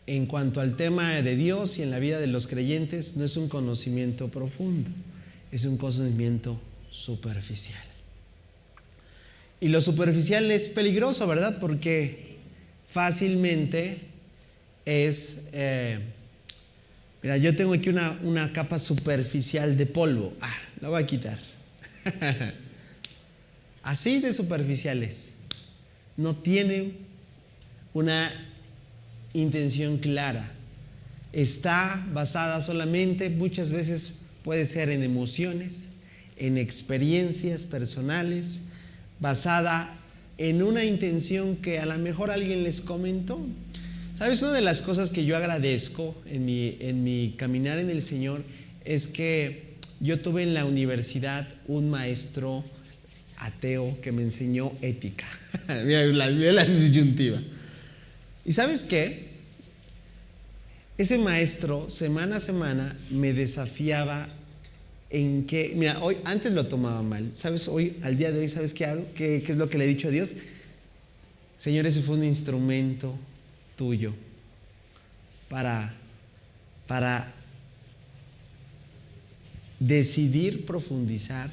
en cuanto al tema de Dios y en la vida de los creyentes no es un conocimiento profundo, es un conocimiento superficial. Y lo superficial es peligroso, ¿verdad? Porque fácilmente es... mira, yo tengo aquí una capa superficial de polvo. La voy a quitar. Así de superficiales. No tiene una intención clara. Está basada solamente, muchas veces puede ser en emociones, en experiencias personales, basada en una intención que a lo mejor alguien les comentó. ¿Sabes? Una de las cosas que yo agradezco en mi caminar en el Señor es que yo tuve en la universidad un maestro ateo que me enseñó ética. Mira la disyuntiva. ¿Y sabes qué? Ese maestro semana a semana me desafiaba en que, mira, hoy antes lo tomaba mal, ¿sabes? Hoy, al día de hoy, ¿sabes qué hago? ¿Qué es lo que le he dicho a Dios? Señor, ese fue un instrumento tuyo para decidir profundizar.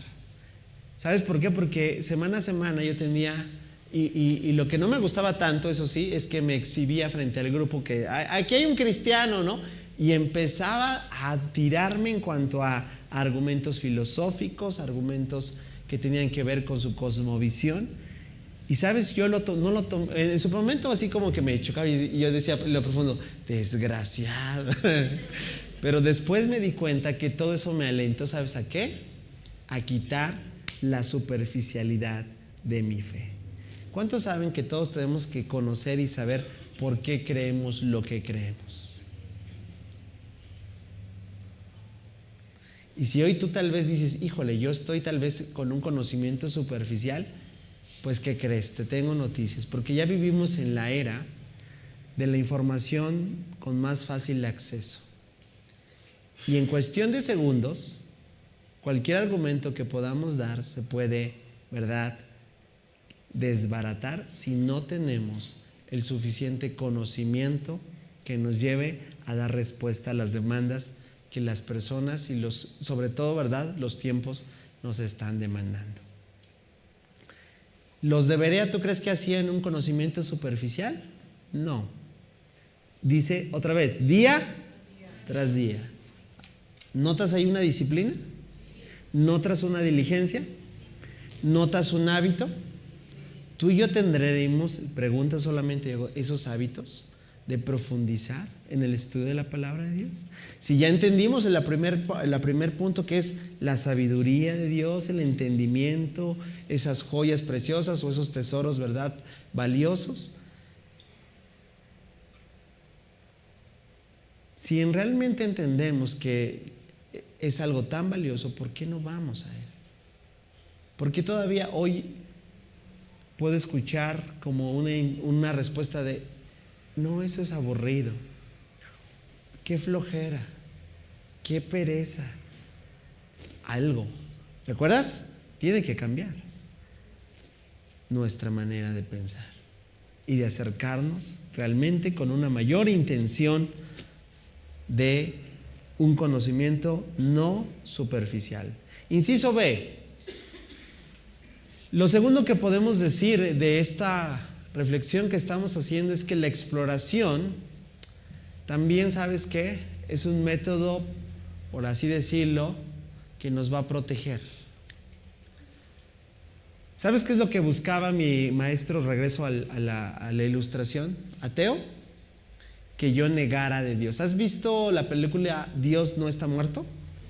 ¿Sabes por qué? Porque semana a semana yo tenía, y lo que no me gustaba tanto, eso sí, es que me exhibía frente al grupo que aquí hay un cristiano, ¿no? Y empezaba a tirarme en cuanto a argumentos filosóficos, argumentos que tenían que ver con su cosmovisión. Y sabes, yo no lo tomé, en su momento así como que me chocaba y yo decía en lo profundo, desgraciado. Pero después me di cuenta que todo eso me alentó, ¿sabes a qué? A quitar la superficialidad de mi fe. ¿Cuántos saben que todos tenemos que conocer y saber por qué creemos lo que creemos? Y si hoy tú tal vez dices, híjole, yo estoy tal vez con un conocimiento superficial, pues ¿qué crees? Te tengo noticias, porque ya vivimos en la era de la información con más fácil acceso. Y en cuestión de segundos, cualquier argumento que podamos dar se puede, ¿verdad?, desbaratar si no tenemos el suficiente conocimiento que nos lleve a dar respuesta a las demandas que las personas y sobre todo, ¿verdad?, los tiempos nos están demandando. ¿Los de Berea tú crees que hacían un conocimiento superficial? No. Dice otra vez, día tras día. ¿Notas ahí una disciplina? ¿Notas una diligencia? ¿Notas un hábito? Tú y yo tendremos, pregunta solamente, esos hábitos de profundizar en el estudio de la palabra de Dios. Si ya entendimos el primer punto, que es la sabiduría de Dios, el entendimiento, esas joyas preciosas o esos tesoros, ¿verdad?, valiosos. Si realmente entendemos que es algo tan valioso, ¿por qué no vamos a Él? Porque todavía hoy puedo escuchar como una respuesta de: no, eso es aburrido, qué flojera, qué pereza. Algo, ¿recuerdas? Tiene que cambiar nuestra manera de pensar y de acercarnos realmente con una mayor intención de un conocimiento no superficial. Inciso B. Lo segundo que podemos decir de esta reflexión que estamos haciendo es que la exploración también, ¿sabes qué?, es un método, por así decirlo, que nos va a proteger. ¿Sabes qué es lo que buscaba mi maestro, regreso a la ilustración? ¿Ateo? Que yo negara de Dios. ¿Has visto la película Dios no está muerto?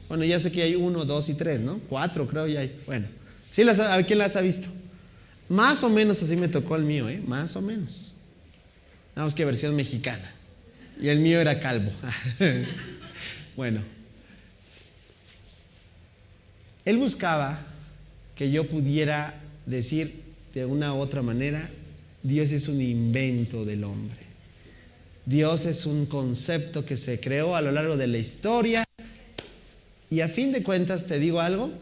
Bueno, ya sé que hay 1, 2 y 3, ¿no? 4 creo ya hay. Bueno, ¿sí ¿quién las ha visto? Más o menos así me tocó el mío, más o menos. Nada más que versión mexicana. Y el mío era calvo. Bueno, él buscaba que yo pudiera decir de una u otra manera: Dios es un invento del hombre. Dios es un concepto que se creó a lo largo de la historia. Y a fin de cuentas, te digo algo,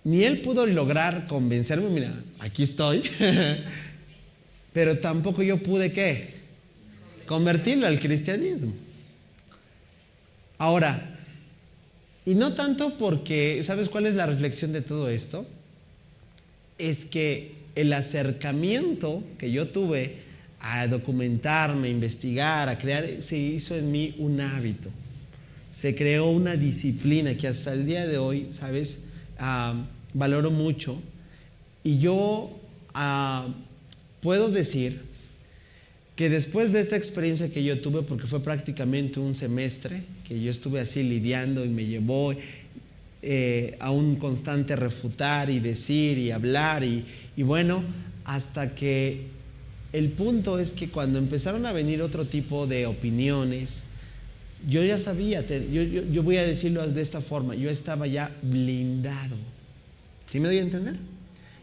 ni él pudo lograr convencerme. Mira, aquí estoy. Pero tampoco yo pude, ¿qué?, convertirlo al cristianismo. Ahora, y no tanto porque, ¿sabes cuál es la reflexión de todo esto? Es que el acercamiento que yo tuve a documentarme, a investigar, a crear, se hizo en mí un hábito. Se creó una disciplina que hasta el día de hoy, ¿sabes?, valoro mucho. Y yo puedo decir que después de esta experiencia que yo tuve, porque fue prácticamente un semestre que yo estuve así lidiando y me llevó a un constante refutar y decir y hablar y bueno, hasta que el punto es que cuando empezaron a venir otro tipo de opiniones, yo ya sabía, yo voy a decirlo de esta forma, yo estaba ya blindado. ¿Sí me doy a entender?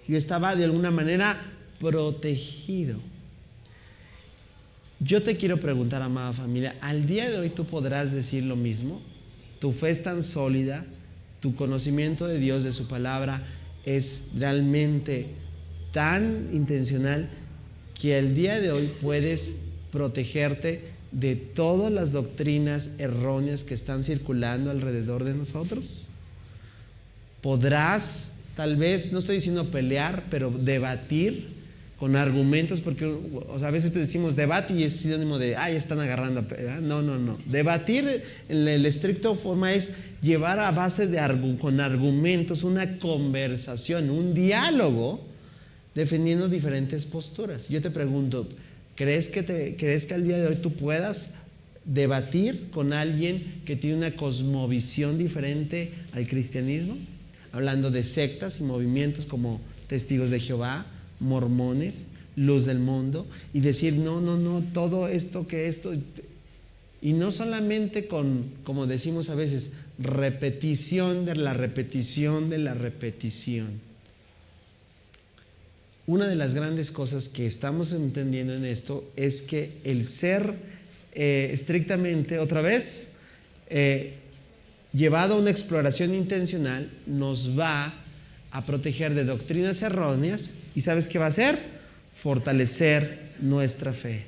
Yo estaba de alguna manera protegido. Yo te quiero preguntar, amada familia, ¿al día de hoy tú podrás decir lo mismo? ¿Tu fe es tan sólida? ¿Tu conocimiento de Dios, de su palabra, es realmente tan intencional que al día de hoy puedes protegerte de todas las doctrinas erróneas que están circulando alrededor de nosotros? ¿Podrás, tal vez, no estoy diciendo pelear, pero debatir con argumentos? Porque a veces decimos debate y es sinónimo de, están agarrando. No. Debatir en la estricta forma es llevar a base con argumentos una conversación, un diálogo, defendiendo diferentes posturas. Yo te pregunto, ¿crees que al día de hoy tú puedas debatir con alguien que tiene una cosmovisión diferente al cristianismo? Hablando de sectas y movimientos como Testigos de Jehová, Mormones, Luz del Mundo, y decir no, todo esto que esto, y no solamente con, como decimos a veces, repetición de la repetición de la repetición. una de las grandes cosas que estamos entendiendo en esto es que el ser estrictamente, otra vez, llevado a una exploración intencional, nos va a proteger de doctrinas erróneas y ¿sabes qué va a hacer? Fortalecer nuestra fe.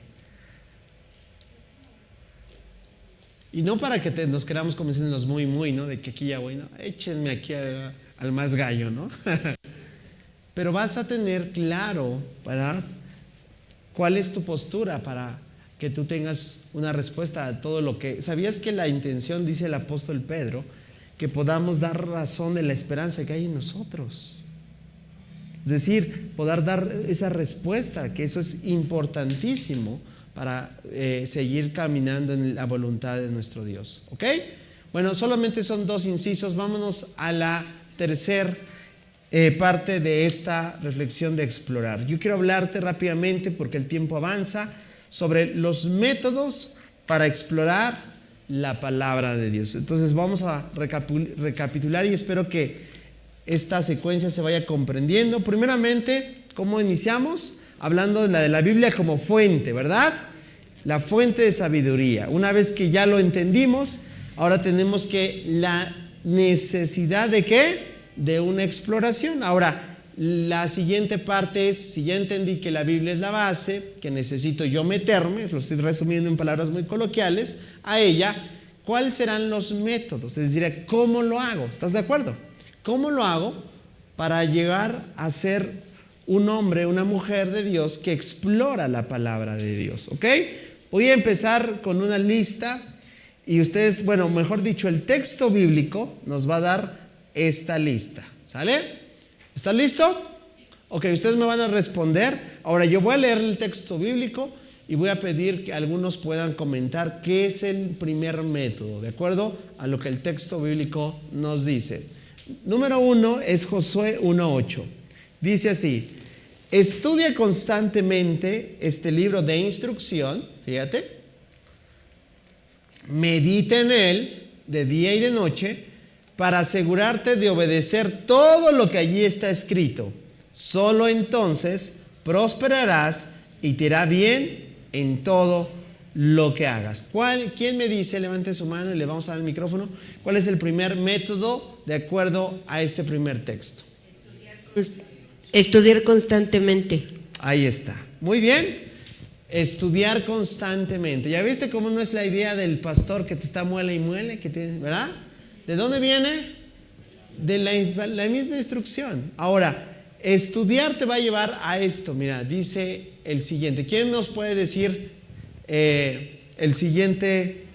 Y no para que nos queramos como dicen los muy, ¿no? De que aquí ya voy, ¿no? Échenme aquí al más gallo, ¿no? Pero vas a tener claro, ¿verdad? ¿Cuál es tu postura para que tú tengas una respuesta a todo lo que... ¿Sabías que la intención, dice el apóstol Pedro, que podamos dar razón de la esperanza que hay en nosotros? Es decir, poder dar esa respuesta, que eso es importantísimo para seguir caminando en la voluntad de nuestro Dios. ¿Ok? Bueno, solamente son 2 incisos. Vámonos a la tercera parte de esta reflexión de explorar. Yo quiero hablarte rápidamente, porque el tiempo avanza, sobre los métodos para explorar la palabra de Dios. Entonces vamos a recapitular y espero que esta secuencia se vaya comprendiendo. Primeramente, ¿cómo iniciamos? Hablando de la Biblia como fuente, ¿verdad? La fuente de sabiduría. Una vez que ya lo entendimos, ahora tenemos que la necesidad de ¿qué? De una exploración. Ahora, la siguiente parte es, si ya entendí que la Biblia es la base, que necesito yo meterme, lo estoy resumiendo en palabras muy coloquiales, a ella, ¿cuáles serán los métodos? Es decir, ¿cómo lo hago? ¿Estás de acuerdo? ¿Cómo lo hago para llegar a ser un hombre, una mujer de Dios que explora la palabra de Dios? ¿Ok? Voy a empezar con una lista y ustedes, bueno, mejor dicho, el texto bíblico nos va a dar esta lista. ¿Sale? ¿Está listo? Ok, ustedes me van a responder. Ahora yo voy a leer el texto bíblico y voy a pedir que algunos puedan comentar qué es el primer método, de acuerdo a lo que el texto bíblico nos dice. Número 1 es Josué 1:8. Dice así: estudia constantemente este libro de instrucción, fíjate, medita en él de día y de noche, para asegurarte de obedecer todo lo que allí está escrito. Solo entonces prosperarás y te irá bien en todo lo que hagas. ¿Quién me dice? Levante su mano y le vamos a dar el micrófono. ¿Cuál es el primer método de acuerdo a este primer texto? Estudiar constantemente. Ahí está. Muy bien. Estudiar constantemente. ¿Ya viste cómo no es la idea del pastor que te está muele y muele? ¿Verdad? ¿De dónde viene? De la misma instrucción. Ahora, estudiar te va a llevar a esto. Mira, dice el siguiente. ¿Quién nos puede decir el siguiente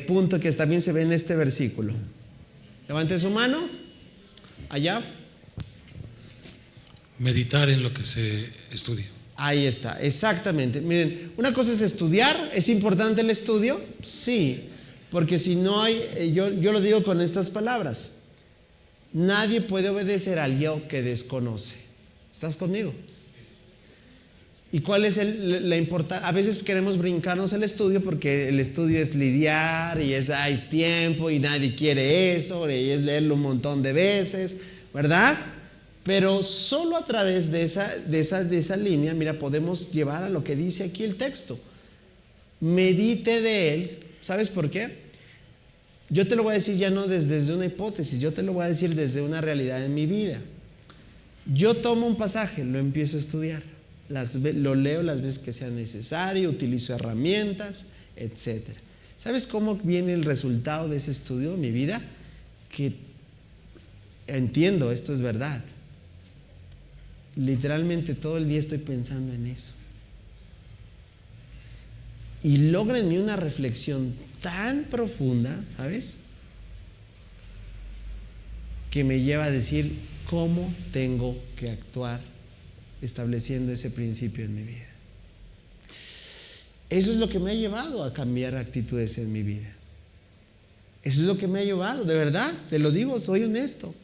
punto que también se ve en este versículo? Levante su mano. Allá. Meditar en lo que se estudia. Ahí está, exactamente. Miren, una cosa es estudiar. ¿Es importante el estudio? Sí. Porque si no hay, yo lo digo con estas palabras: nadie puede obedecer a alguien que desconoce. ¿Estás conmigo? ¿Y cuál es la importancia? A veces queremos brincarnos el estudio porque el estudio es lidiar y es tiempo y nadie quiere eso, y es leerlo un montón de veces, ¿verdad? Pero solo a través de esa línea, mira, podemos llevar a lo que dice aquí el texto. Medite de él. ¿Sabes por qué? Yo te lo voy a decir ya no desde una hipótesis, yo te lo voy a decir desde una realidad en mi vida. Yo tomo un pasaje, lo empiezo a estudiar, lo leo las veces que sea necesario, utilizo herramientas, etc. ¿Sabes cómo viene el resultado de ese estudio en mi vida? Que entiendo, esto es verdad. Literalmente todo el día estoy pensando en eso. Y logra en mí una reflexión tan profunda, ¿sabes? Que me lleva a decir cómo tengo que actuar estableciendo ese principio en mi vida. Eso es lo que me ha llevado a cambiar actitudes en mi vida. Eso es lo que me ha llevado, de verdad, te lo digo, soy honesto.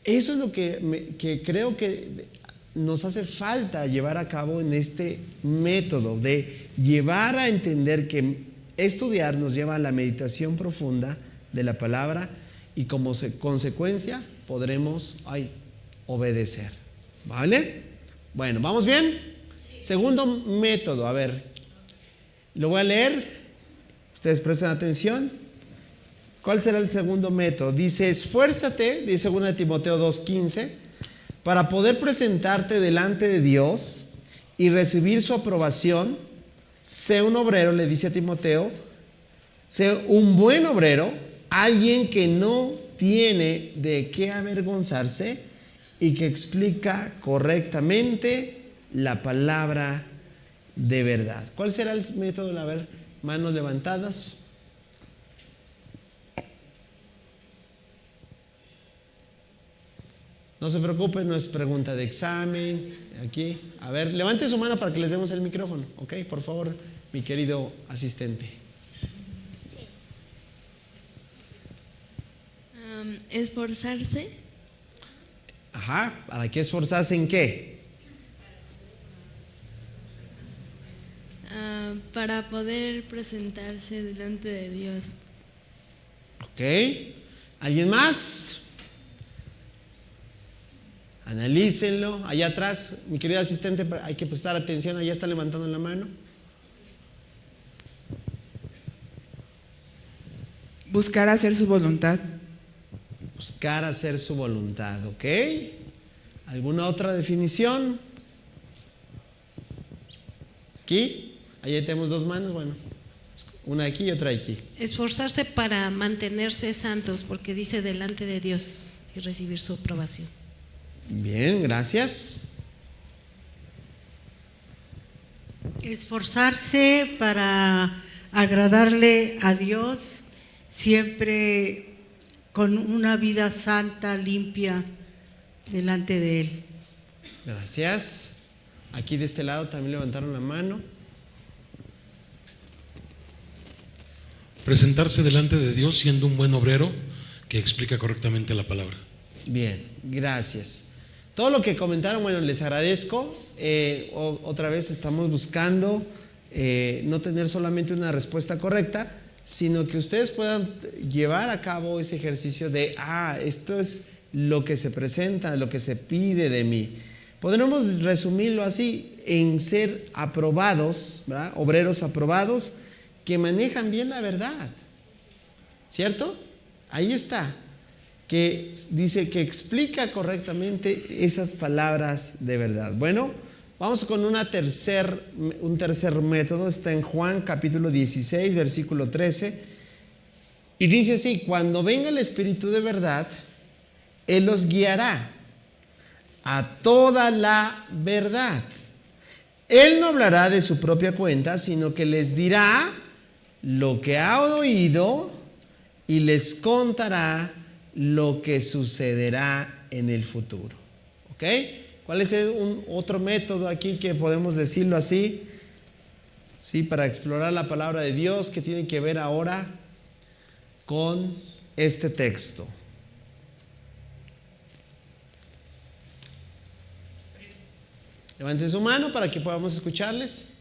Eso es lo que creo que nos hace falta llevar a cabo en este método de llevar a entender que estudiar nos lleva a la meditación profunda de la palabra y como consecuencia podremos obedecer. ¿Vale? Bueno, ¿vamos bien? Segundo método, a ver, lo voy a leer, ustedes presten atención. ¿Cuál será el segundo método? Dice, esfuérzate, dice 2 Timoteo 2:15, para poder presentarte delante de Dios y recibir su aprobación. Sé un obrero, le dice a Timoteo, sé un buen obrero, alguien que no tiene de qué avergonzarse y que explica correctamente la palabra de verdad. ¿Cuál será el método? A ver, manos levantadas. No se preocupen, no es pregunta de examen. Aquí, a ver, levante su mano para que les demos el micrófono, ¿ok? Por favor, mi querido asistente. Esforzarse. Ajá, ¿para qué esforzarse en qué? Para poder presentarse delante de Dios. Ok, ¿alguien más? Analícenlo. Allá atrás, mi querido asistente, hay que prestar atención, allá está levantando la mano. Buscar hacer su voluntad. Buscar hacer su voluntad, ¿ok? ¿Alguna otra definición? Aquí, allá tenemos dos manos, bueno, una aquí y otra aquí. Esforzarse para mantenerse santos, porque dice delante de Dios y recibir su aprobación. Bien, gracias. Esforzarse para agradarle a Dios, siempre con una vida santa, limpia, delante de Él. Gracias. Aquí de este lado también levantaron la mano. Presentarse delante de Dios siendo un buen obrero que explica correctamente la palabra. Bien, gracias. Todo lo que comentaron, bueno, les agradezco. Otra vez estamos buscando no tener solamente una respuesta correcta, sino que ustedes puedan llevar a cabo ese ejercicio de, esto es lo que se presenta, lo que se pide de mí. Podremos resumirlo así, en ser aprobados, ¿verdad? Obreros aprobados que manejan bien la verdad, ¿cierto? Ahí está, que dice que explica correctamente esas palabras de verdad. Bueno, vamos con un tercer método, está en Juan capítulo 16, versículo 13, y dice así: cuando venga el Espíritu de verdad, Él los guiará a toda la verdad. Él no hablará de su propia cuenta, sino que les dirá lo que ha oído y les contará lo que sucederá en el futuro. ¿Ok? ¿Cuál es otro método aquí que podemos decirlo así? Sí, para explorar la palabra de Dios, que tiene que ver ahora con este texto. Levanten su mano para que podamos escucharles.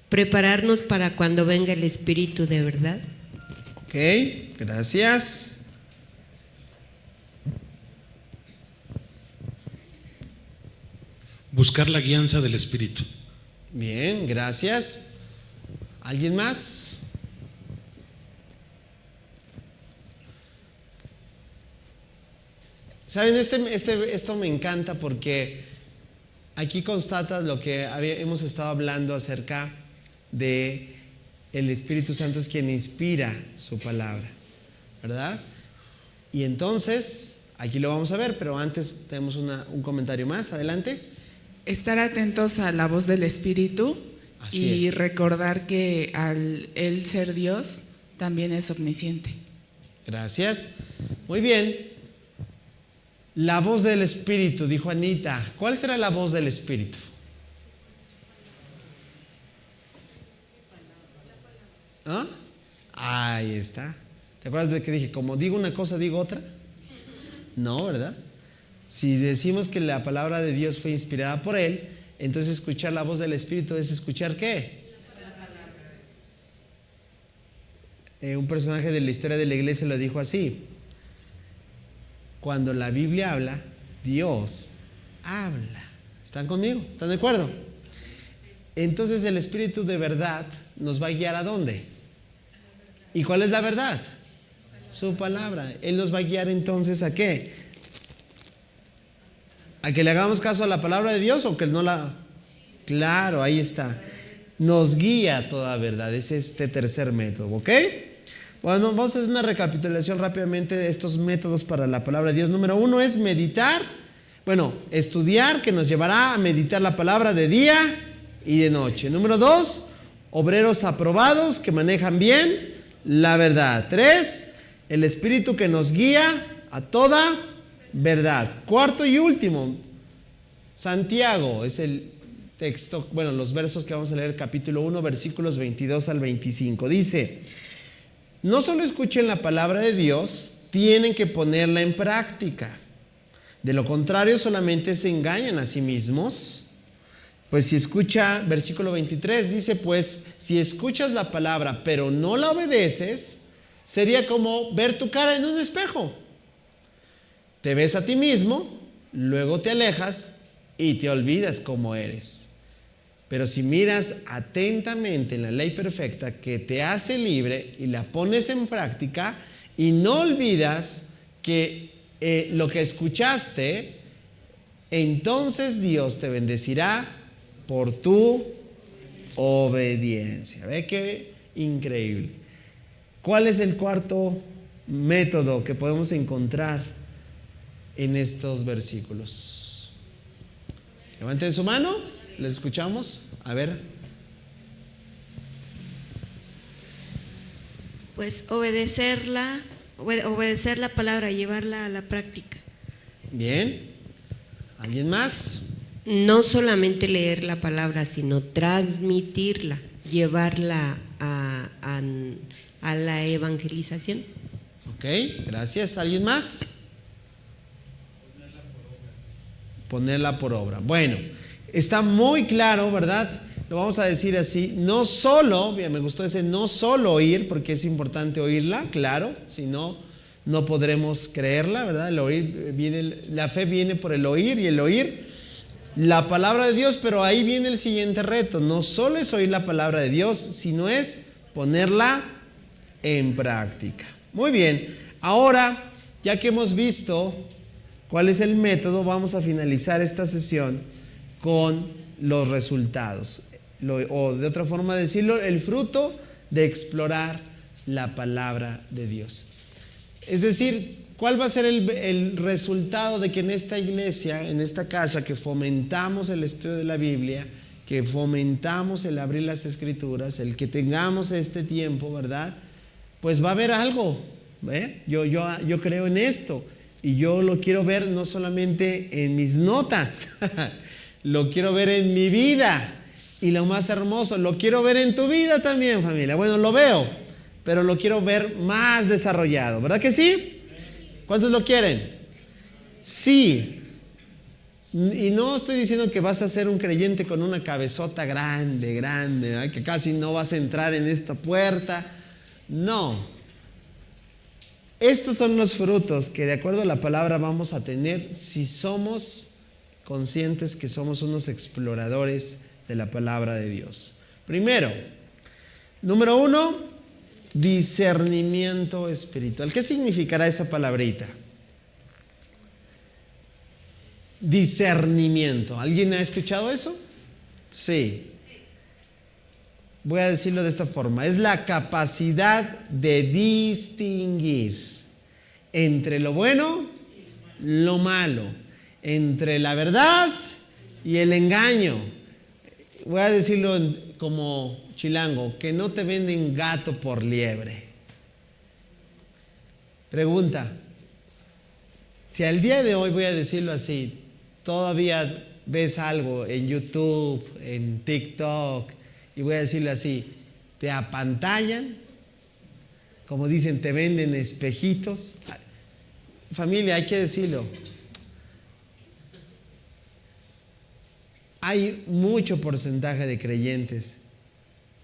Prepararnos para cuando venga el Espíritu de verdad. Ok, gracias. Buscar la guianza del Espíritu. Bien, gracias. ¿Alguien más? Saben, esto me encanta porque aquí constata lo que hemos estado hablando acerca de el Espíritu Santo es quien inspira su palabra, ¿verdad? Y entonces, aquí lo vamos a ver, pero antes tenemos un comentario más. Adelante. Estar atentos a la voz del Espíritu. Así y es. Recordar que al Él ser Dios también es omnisciente. Gracias. Muy bien. La voz del Espíritu, dijo Anita. ¿Cuál será la voz del Espíritu? ¿Ah? Ahí está. ¿Te acuerdas de que dije, como digo una cosa, digo otra? No, ¿verdad? Si decimos que la palabra de Dios fue inspirada por Él, entonces escuchar la voz del Espíritu es escuchar ¿qué? Un personaje de la historia de la iglesia lo dijo así: cuando la Biblia habla, Dios habla. ¿Están conmigo? ¿Están de acuerdo? Entonces el Espíritu de verdad nos va a guiar ¿a dónde? ¿Y cuál es la verdad? Su palabra. Él nos va a guiar entonces ¿a qué? ¿A que le hagamos caso a la palabra de Dios o que no la...? Claro, ahí está. Nos guía a toda verdad. Es este tercer método, ¿ok? Bueno, vamos a hacer una recapitulación rápidamente de estos métodos para la palabra de Dios. Número 1 es meditar. Bueno, estudiar, que nos llevará a meditar la palabra de día y de noche. Número 2, obreros aprobados que manejan bien la verdad. 3, el Espíritu que nos guía a toda verdad. Cuarto y último, Santiago es el texto, bueno, los versos que vamos a leer, capítulo 1, versículos 22 al 25. Dice: no solo escuchen la palabra de Dios, tienen que ponerla en práctica. De lo contrario, solamente se engañan a sí mismos. Pues si escucha, versículo 23 dice: pues si escuchas la palabra pero no la obedeces, sería como ver tu cara en un espejo. Te ves a ti mismo, luego te alejas y te olvidas cómo eres. Pero si miras atentamente en la ley perfecta que te hace libre y la pones en práctica y no olvidas que lo que escuchaste, entonces Dios te bendecirá por tu obediencia. ¿Ve qué increíble? ¿Cuál es el cuarto método que podemos encontrar en estos versículos? Levanten su mano, les escuchamos. A ver. Pues obedecer la palabra, llevarla a la práctica. Bien. ¿Alguien más? No solamente leer la palabra, sino transmitirla, llevarla a la evangelización. Ok, gracias. ¿Alguien más? Ponerla por obra. Bueno, está muy claro, ¿verdad? Lo vamos a decir así. No solo, bien, me gustó ese no solo oír, porque es importante oírla, claro, si no, no podremos creerla, ¿verdad? El oír viene, la fe viene por el oír y el oír la palabra de Dios, pero ahí viene el siguiente reto. No solo es oír la palabra de Dios, sino es ponerla en práctica. Muy bien, ahora, ya que hemos visto cuál es el método, vamos a finalizar esta sesión con los resultados. O de otra forma de decirlo, el fruto de explorar la palabra de Dios. Es decir, ¿cuál va a ser el resultado de que en esta iglesia, en esta casa, que fomentamos el estudio de la Biblia, que fomentamos el abrir las Escrituras, el que tengamos este tiempo, ¿verdad? Pues va a haber algo, ¿eh? Yo creo en esto y yo lo quiero ver no solamente en mis notas, lo quiero ver en mi vida y lo más hermoso, lo quiero ver en tu vida también, familia. Bueno, lo veo, pero lo quiero ver más desarrollado, ¿verdad que sí? ¿Cuántos lo quieren? Sí. Y no estoy diciendo que vas a ser un creyente con una cabezota grande, ¿verdad? Que casi no vas a entrar en esta puerta. No. Estos son los frutos que de acuerdo a la palabra vamos a tener si somos conscientes que somos unos exploradores de la palabra de Dios. Primero, número 1, discernimiento espiritual. ¿Qué significará esa palabrita? Discernimiento. ¿Alguien ha escuchado eso? Sí. Voy a decirlo de esta forma. Es la capacidad de distinguir entre lo bueno, lo malo, entre la verdad y el engaño. Voy a decirlo como chilango, que no te venden gato por liebre. Pregunta, si al día de hoy, voy a decirlo así, todavía ves algo en YouTube, en TikTok, y voy a decirlo así, te apantallan, como dicen, te venden espejitos. Familia, hay que decirlo, hay mucho porcentaje de creyentes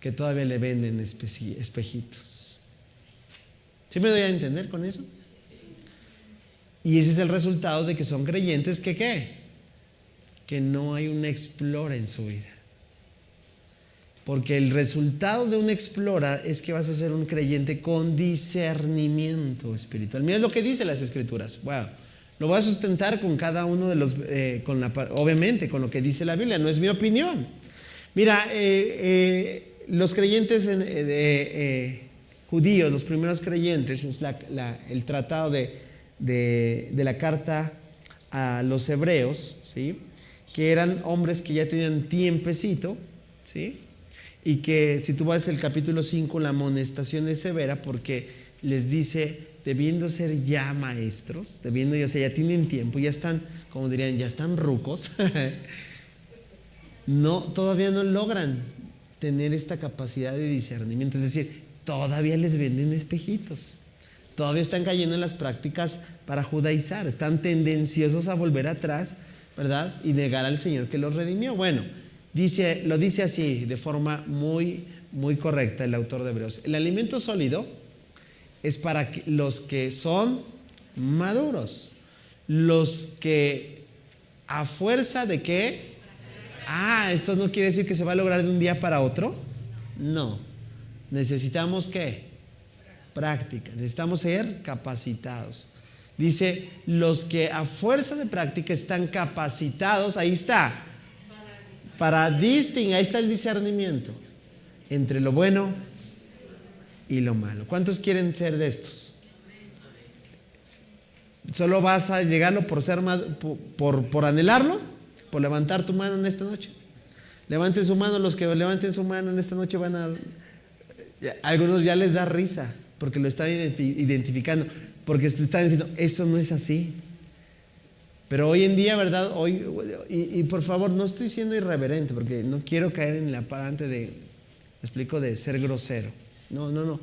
que todavía le venden espejitos. ¿Sí me doy a entender con eso? Y ese es el resultado de que son creyentes que ¿qué? Que no hay una explora en su vida. Porque el resultado de una explora es que vas a ser un creyente con discernimiento espiritual. Mira lo que dice las Escrituras. Wow. Lo voy a sustentar con cada uno de los, obviamente, con lo que dice la Biblia. No es mi opinión. Mira, los creyentes judíos, los primeros creyentes, es el tratado de la carta a los hebreos, ¿sí? Que eran hombres que ya tenían tiempecito, ¿sí? Y que si tú vas al capítulo 5, la amonestación es severa porque les dice, debiendo ser ya maestros, o sea, ya tienen tiempo, ya están, como dirían, ya están rucos, todavía no logran tener esta capacidad de discernimiento, es decir, todavía les venden espejitos, todavía están cayendo en las prácticas para judaizar, están tendenciosos a volver atrás, ¿verdad? Y negar al Señor que los redimió. Bueno, lo dice así, de forma muy, muy correcta el autor de Hebreos. El alimento sólido es para los que son maduros, los que a fuerza de qué. Esto no quiere decir que se va a lograr de un día para otro. No, necesitamos ¿qué? Práctica, necesitamos ser capacitados. Dice, los que a fuerza de práctica están capacitados, ahí está, para distinguir, ahí está el discernimiento entre lo bueno y lo malo. ¿Cuántos quieren ser de estos? ¿Solo vas a llegarlo por anhelarlo? ¿Por levantar tu mano en esta noche? Levanten su mano, los que levanten su mano en esta noche van a... Algunos ya les da risa porque lo están identificando, porque le están diciendo, eso no es así. Pero hoy en día, ¿verdad? Y por favor, no estoy siendo irreverente porque no quiero caer en la parte de ser grosero. No.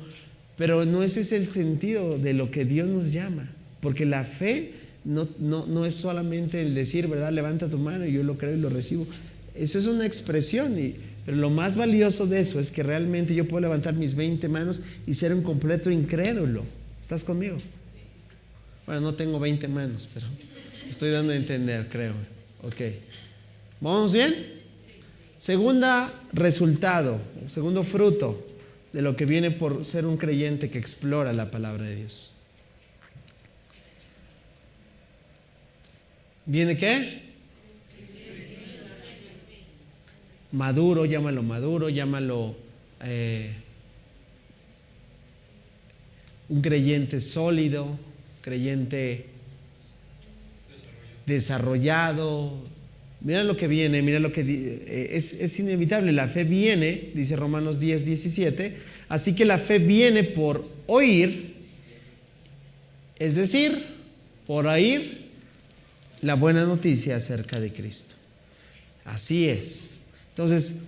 Pero no ese es el sentido de lo que Dios nos llama. Porque la fe no es solamente el decir, ¿verdad? Levanta tu mano y yo lo creo y lo recibo. Eso es una expresión. Pero lo más valioso de eso es que realmente yo puedo levantar mis 20 manos y ser un completo incrédulo. ¿Estás conmigo? Bueno, no tengo 20 manos, pero estoy dando a entender, creo. Ok. ¿Vamos bien? Segundo fruto de lo que viene por ser un creyente que explora la palabra de Dios. ¿Viene qué? Maduro, llámalo un creyente sólido, creyente desarrollado. Mira lo que viene, mira lo que es inevitable. La fe viene, dice Romanos 10:17, así que la fe viene por oír, es decir, por oír la buena noticia acerca de Cristo. Así es. Entonces,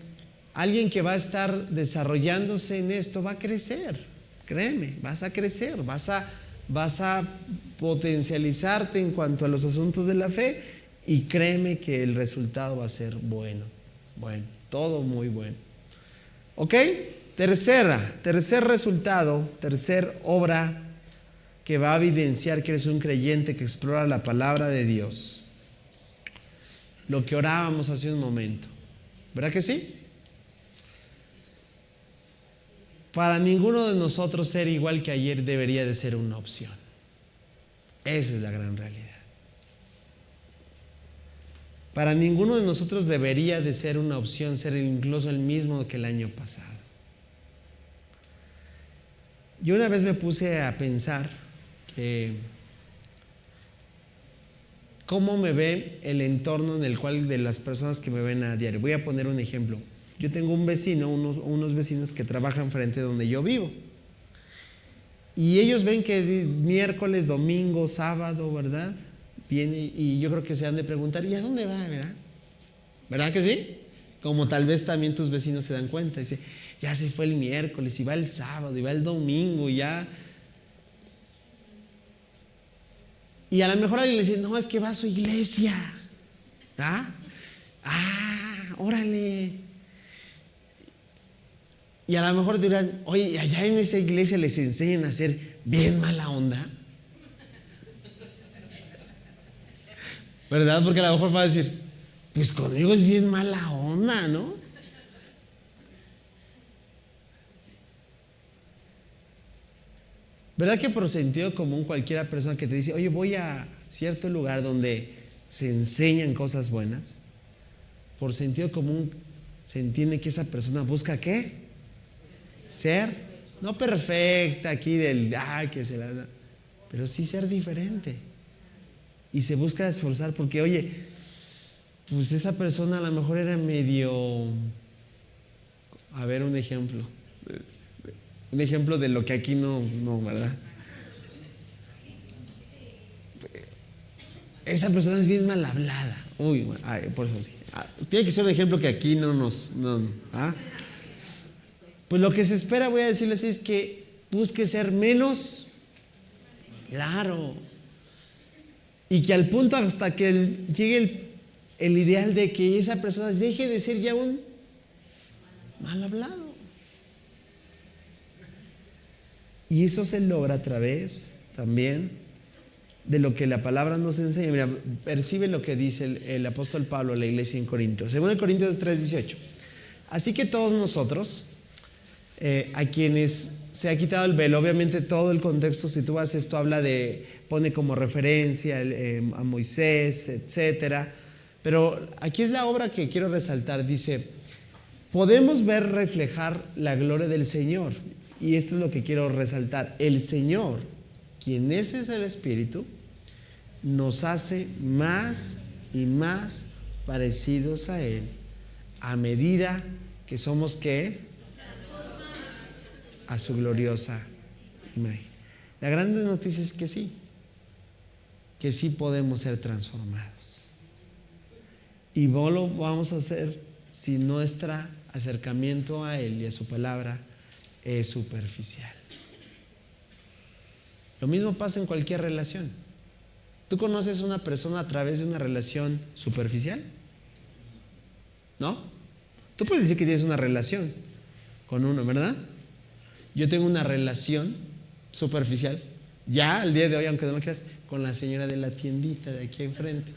alguien que va a estar desarrollándose en esto va a crecer, créeme, vas a crecer, vas a potencializarte en cuanto a los asuntos de la fe y créeme que el resultado va a ser bueno, todo muy bueno. ¿Ok? Tercer resultado, tercer obra que va a evidenciar que eres un creyente que explora la palabra de Dios. Lo que orábamos hace un momento. ¿Verdad que sí? Para ninguno de nosotros ser igual que ayer debería de ser una opción. Esa es la gran realidad. Para ninguno de nosotros debería de ser una opción ser incluso el mismo que el año pasado. Yo una vez me puse a pensar que cómo me ve el entorno en el cual de las personas que me ven a diario. Voy a poner un ejemplo. Yo tengo un vecino, unos vecinos que trabajan frente a donde yo vivo. Y ellos ven que miércoles, domingo, sábado, ¿verdad? Viene y yo creo que se han de preguntar, ¿y a dónde va, verdad? ¿Verdad que sí? Como tal vez también tus vecinos se dan cuenta. Dice, ya se fue el miércoles, y va el sábado, y va el domingo, y ya. Y a lo mejor alguien le dice, no, es que va a su iglesia. Órale. Y a lo mejor dirán, oye, allá en esa iglesia les enseñan a ser bien mala onda. ¿verdad? Porque a lo mejor va a decir, pues conmigo es bien mala onda, ¿no? ¿Verdad que por sentido común cualquiera persona que te dice, oye, voy a cierto lugar donde se enseñan cosas buenas, por sentido común se entiende que esa persona busca ¿qué? Ser, no perfecta aquí del, que se la da, pero sí ser diferente. Y se busca esforzar porque, oye, pues esa persona a lo mejor era medio, a ver un ejemplo de lo que aquí no, ¿verdad? Esa persona es bien mal hablada. Uy, por eso tiene que ser un ejemplo que aquí no. Pues lo que se espera, voy a decirles, es que busque ser menos claro. Y que al punto hasta que llegue el ideal de que esa persona deje de ser ya un mal hablado. Y eso se logra a través también de lo que la palabra nos enseña. Mira, percibe lo que dice el apóstol Pablo a la iglesia en Corinto. Según Corintios 3:18. Así que todos nosotros, a quienes se ha quitado el velo, obviamente todo el contexto, si tú vas esto, pone como referencia a Moisés, etcétera. Pero aquí es la obra que quiero resaltar. Dice, podemos ver reflejar la gloria del Señor. Y esto es lo que quiero resaltar. El Señor, quien es el Espíritu, nos hace más y más parecidos a Él a medida que somos ¿qué? A su gloriosa imagen. La gran noticia es que sí podemos ser transformados. Y no lo vamos a hacer si nuestro acercamiento a Él y a su palabra es superficial. Lo mismo pasa en cualquier relación. ¿Tú conoces a una persona a través de una relación superficial? ¿No? Tú puedes decir que tienes una relación con uno, ¿verdad? Yo tengo una relación superficial, ya al día de hoy, aunque no me creas, con la señora de la tiendita de aquí enfrente.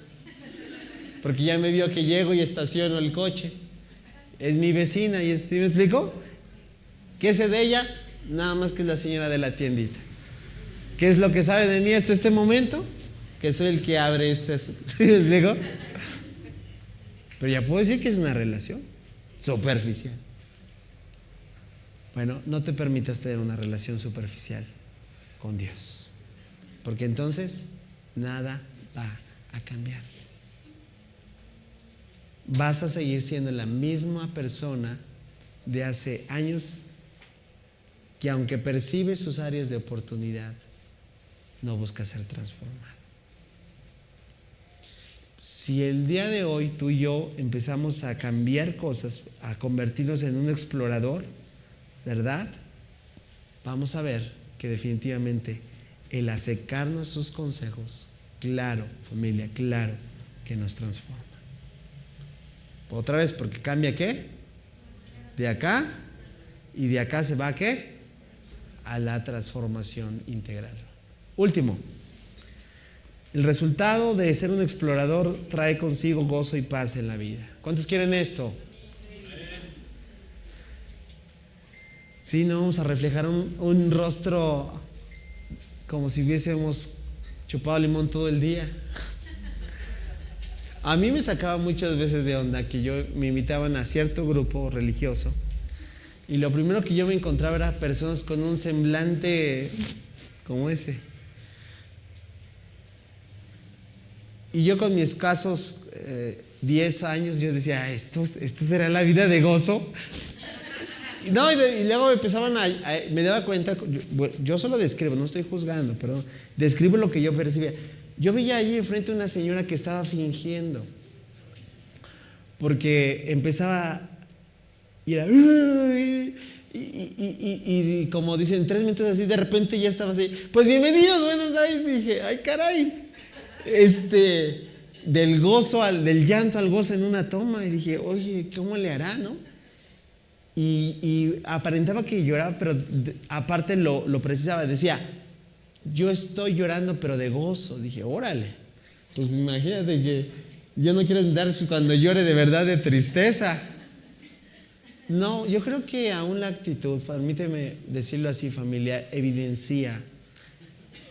Porque ya me vio que llego y estaciono el coche. Es mi vecina, ¿sí me explico? ¿Qué sé de ella? Nada más que es la señora de la tiendita. ¿Qué es lo que sabe de mí hasta este momento? Que soy el que abre ¿sí me explico? Pero ya puedo decir que es una relación superficial. Bueno, no te permitas tener una relación superficial con Dios, porque entonces nada va a cambiar. Vas a seguir siendo la misma persona de hace años que, aunque percibe sus áreas de oportunidad, no busca ser transformado. Si el día de hoy tú y yo empezamos a cambiar cosas, a convertirnos en un explorador, ¿verdad? Vamos a ver que definitivamente el acercarnos a sus consejos, claro, familia, claro, que nos transforma. Otra vez, porque cambia ¿qué? De acá, y de acá se va ¿a qué? A la transformación integral. Último, el resultado de ser un explorador trae consigo gozo y paz en la vida. ¿Cuántos quieren esto? Sí, no vamos a reflejar un rostro como si hubiésemos chupado limón todo el día. A mí me sacaba muchas veces de onda que me invitaban a cierto grupo religioso y lo primero que yo me encontraba era personas con un semblante como ese. Y yo con mis escasos 10 años yo decía, ¿esto será la vida de gozo? No, y luego empezaban me daba cuenta, yo solo describo, no estoy juzgando, pero describo lo que yo percibía. Yo veía allí enfrente una señora que estaba fingiendo, porque empezaba y era, y como dicen 3 minutos así, de repente ya estaba así, pues bienvenidos, buenas tardes. Dije, ay caray, del gozo del llanto al gozo en una toma, y dije, oye, ¿cómo le hará, no? Y aparentaba que lloraba, pero aparte lo precisaba, decía, yo estoy llorando pero de gozo. Dije, órale, Pues imagínate que yo no quiero andar cuando llore de verdad de tristeza. No, yo creo que aún la actitud, permíteme decirlo así, familia, evidencia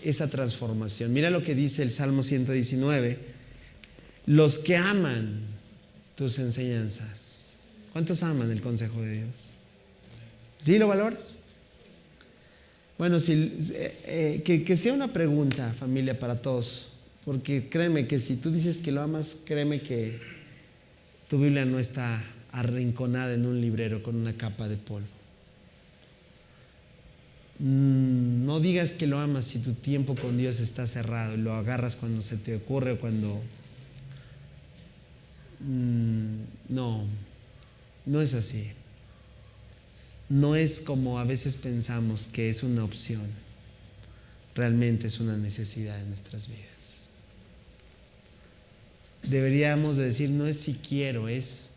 esa transformación. Mira lo que dice el Salmo 119. Los que aman tus enseñanzas. ¿Cuántos aman el consejo de Dios? ¿Sí lo valoras? Bueno, que sea una pregunta, familia, para todos. Porque créeme que si tú dices que lo amas, créeme que tu Biblia no está arrinconada en un librero con una capa de polvo. No digas que lo amas si tu tiempo con Dios está cerrado y lo agarras cuando se te ocurre o cuando... No es así. No es como a veces pensamos que es una opción. Realmente es una necesidad en nuestras vidas. Deberíamos de decir, no es si quiero, es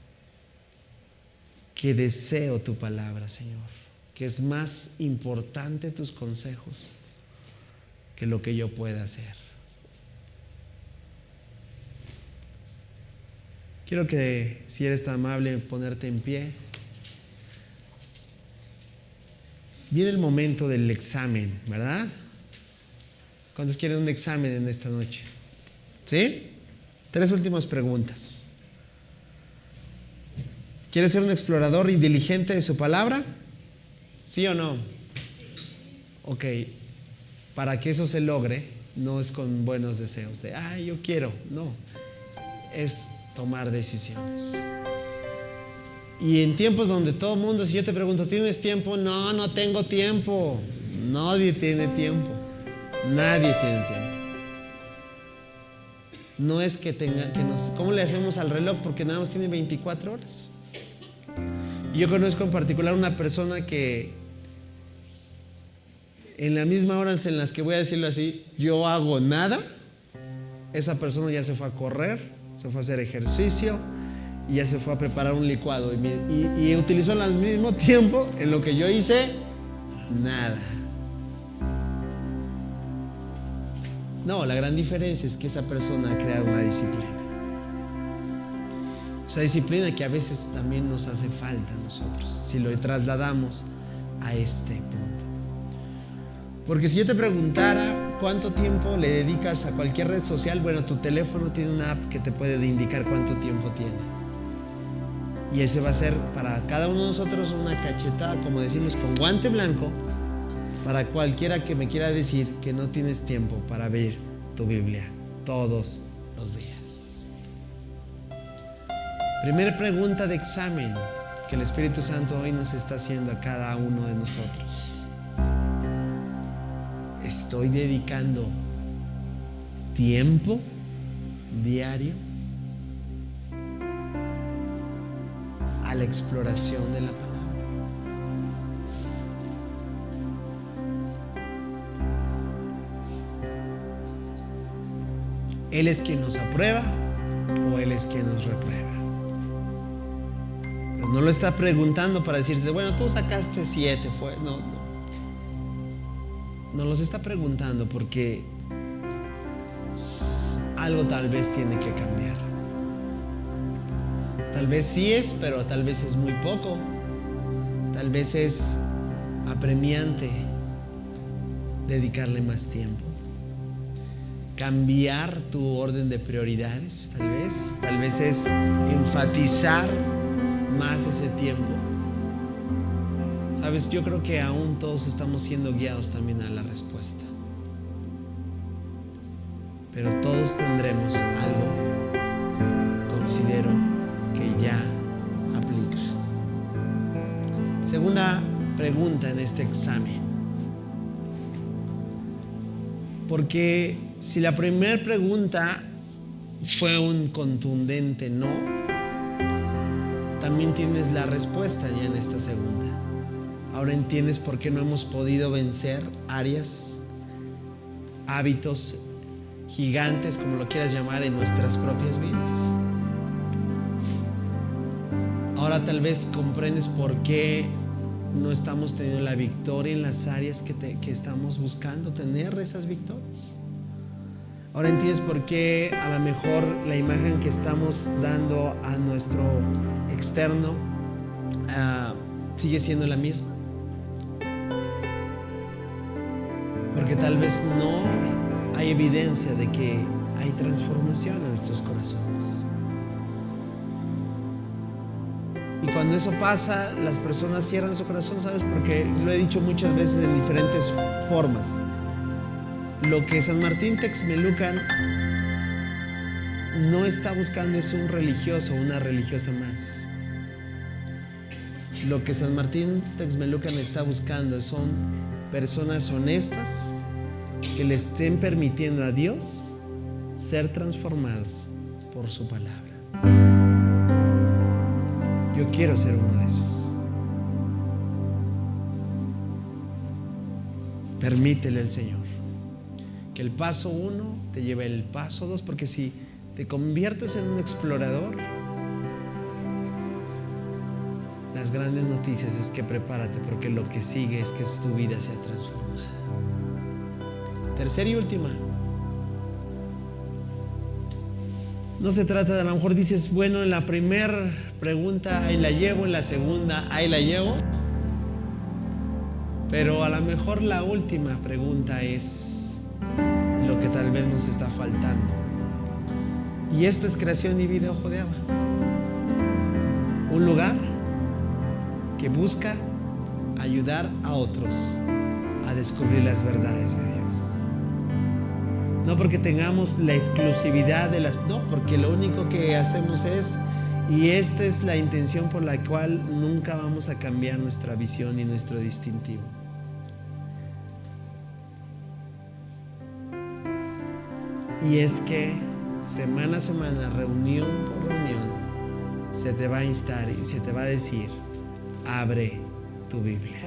que deseo tu palabra, Señor, que es más importante tus consejos que lo que yo pueda hacer. Quiero que, si eres tan amable, ponerte en pie. Viene el momento del examen, ¿verdad? ¿Cuántos quieren un examen en esta noche? ¿Sí? 3 últimas preguntas. ¿Quieres ser un explorador y diligente de su palabra? ¿Sí o no? Ok. Para que eso se logre, no es con buenos deseos de, yo quiero. No. Es tomar decisiones. Y en tiempos donde todo el mundo, si yo te pregunto, ¿tienes tiempo? No, no tengo tiempo. Nadie tiene tiempo. Nadie tiene tiempo. No es que tenga, ¿cómo le hacemos al reloj? Porque nada más tiene 24 horas. Y yo conozco en particular una persona que en la misma hora en las que, voy a decirlo así, yo hago nada, esa persona ya se fue a correr, se fue a hacer ejercicio y ya se fue a preparar un licuado y utilizó al mismo tiempo en lo que yo hice nada. No, la gran diferencia es que esa persona ha creado una disciplina. Esa disciplina que a veces también nos hace falta a nosotros, si lo trasladamos a este punto. Porque si yo te preguntara cuánto tiempo le dedicas a cualquier red social, bueno, tu teléfono tiene una app que te puede indicar cuánto tiempo tiene. Y ese va a ser para cada uno de nosotros una cachetada, como decimos, con guante blanco, para cualquiera que me quiera decir que no tienes tiempo para abrir tu Biblia todos los días. Primera pregunta de examen que el Espíritu Santo hoy nos está haciendo a cada uno de nosotros. ¿Estoy dedicando tiempo diario a la exploración de la palabra? ¿Él es quien nos aprueba o Él es quien nos reprueba? Pero no lo está preguntando para decirte, bueno, tú sacaste 7, no los está preguntando porque algo tal vez tiene que cambiar. Tal vez sí es, pero tal vez es muy poco. Tal vez es apremiante dedicarle más tiempo. Cambiar tu orden de prioridades, tal vez es enfatizar más ese tiempo. Sabes, yo creo que aún todos estamos siendo guiados también a la respuesta. Pero todos tendremos algo, considero, que ya aplicado. Segunda pregunta en este examen. Porque si la primera pregunta fue un contundente no, también tienes la respuesta ya en esta segunda. Ahora entiendes por qué no hemos podido vencer áreas, hábitos gigantes, como lo quieras llamar, en nuestras propias vidas. Ahora tal vez comprendes por qué no estamos teniendo la victoria en las áreas que estamos buscando tener esas victorias. Ahora entiendes por qué a lo mejor la imagen que estamos dando a nuestro externo sigue siendo la misma. Porque tal vez no hay evidencia de que hay transformación en nuestros corazones. Y cuando eso pasa, las personas cierran su corazón, ¿sabes? Porque lo he dicho muchas veces en diferentes formas. Lo que San Martín Texmelucan no está buscando es un religioso o una religiosa más. Lo que San Martín Texmelucan está buscando son personas honestas que le estén permitiendo a Dios ser transformados por su palabra. Yo quiero ser uno de esos. Permítele al Señor que el paso 1 te lleve al paso 2, porque si te conviertes en un explorador, las grandes noticias es que prepárate, porque lo que sigue es que tu vida sea transformada. Tercera y última. No se trata de, a lo mejor dices, bueno, en la primera pregunta ahí la llevo, en la segunda ahí la llevo, pero a lo mejor la última pregunta es lo que tal vez nos está faltando. Y esto es Creación y Vida Ojo de Agua. Un lugar que busca ayudar a otros a descubrir las verdades de Dios. No porque tengamos la exclusividad de las... No, porque lo único que hacemos es... Y esta es la intención por la cual nunca vamos a cambiar nuestra visión y nuestro distintivo. Y es que semana a semana, reunión por reunión, se te va a instar y se te va a decir: abre tu Biblia.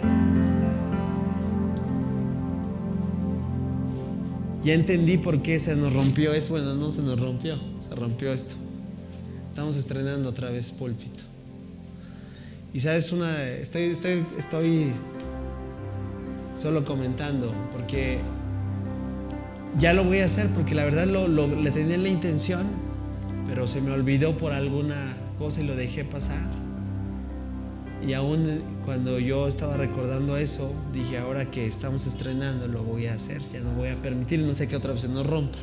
Ya entendí por qué se nos rompió esto. Bueno, no se nos rompió, se rompió esto. Estamos estrenando otra vez púlpito. Y sabes, estoy solo comentando porque ya lo voy a hacer, porque la verdad le tenía la intención, pero se me olvidó por alguna cosa y lo dejé pasar. Y aún cuando yo estaba recordando eso, dije: ahora que estamos estrenando, lo voy a hacer. Ya no voy a permitir, no sé qué otra vez se nos rompa.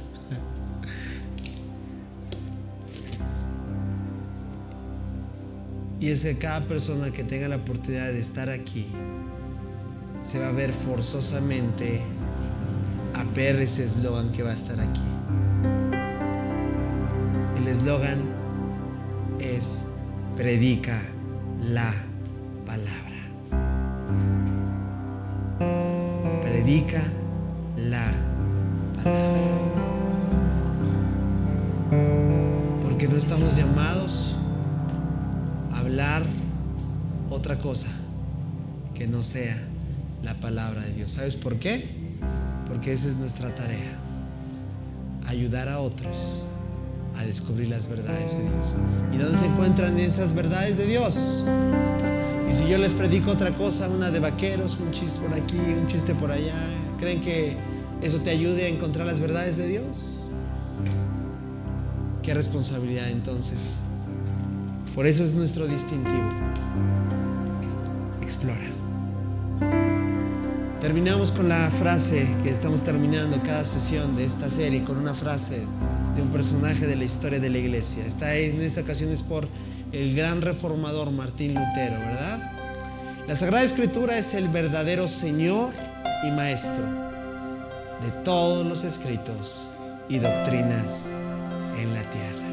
Y es que cada persona que tenga la oportunidad de estar aquí se va a ver forzosamente a ver ese eslogan que va a estar aquí. El eslogan es: predica la palabra. Predica la palabra. Porque no estamos llamados a hablar otra cosa que no sea la palabra de Dios. ¿Sabes por qué? Porque esa es nuestra tarea: ayudar a otros a descubrir las verdades de Dios. ¿Y dónde se encuentran esas verdades de Dios? Y si yo les predico otra cosa, una de vaqueros, un chiste por aquí, un chiste por allá, ¿creen que eso te ayude a encontrar las verdades de Dios? ¿Qué responsabilidad entonces? Por eso es nuestro distintivo. Explora. Terminamos con la frase que estamos terminando cada sesión de esta serie, con una frase de un personaje de la historia de la iglesia. En esta ocasión es por el gran reformador Martín Lutero, ¿verdad? La Sagrada Escritura es el verdadero Señor y Maestro de todos los escritos y doctrinas en la tierra.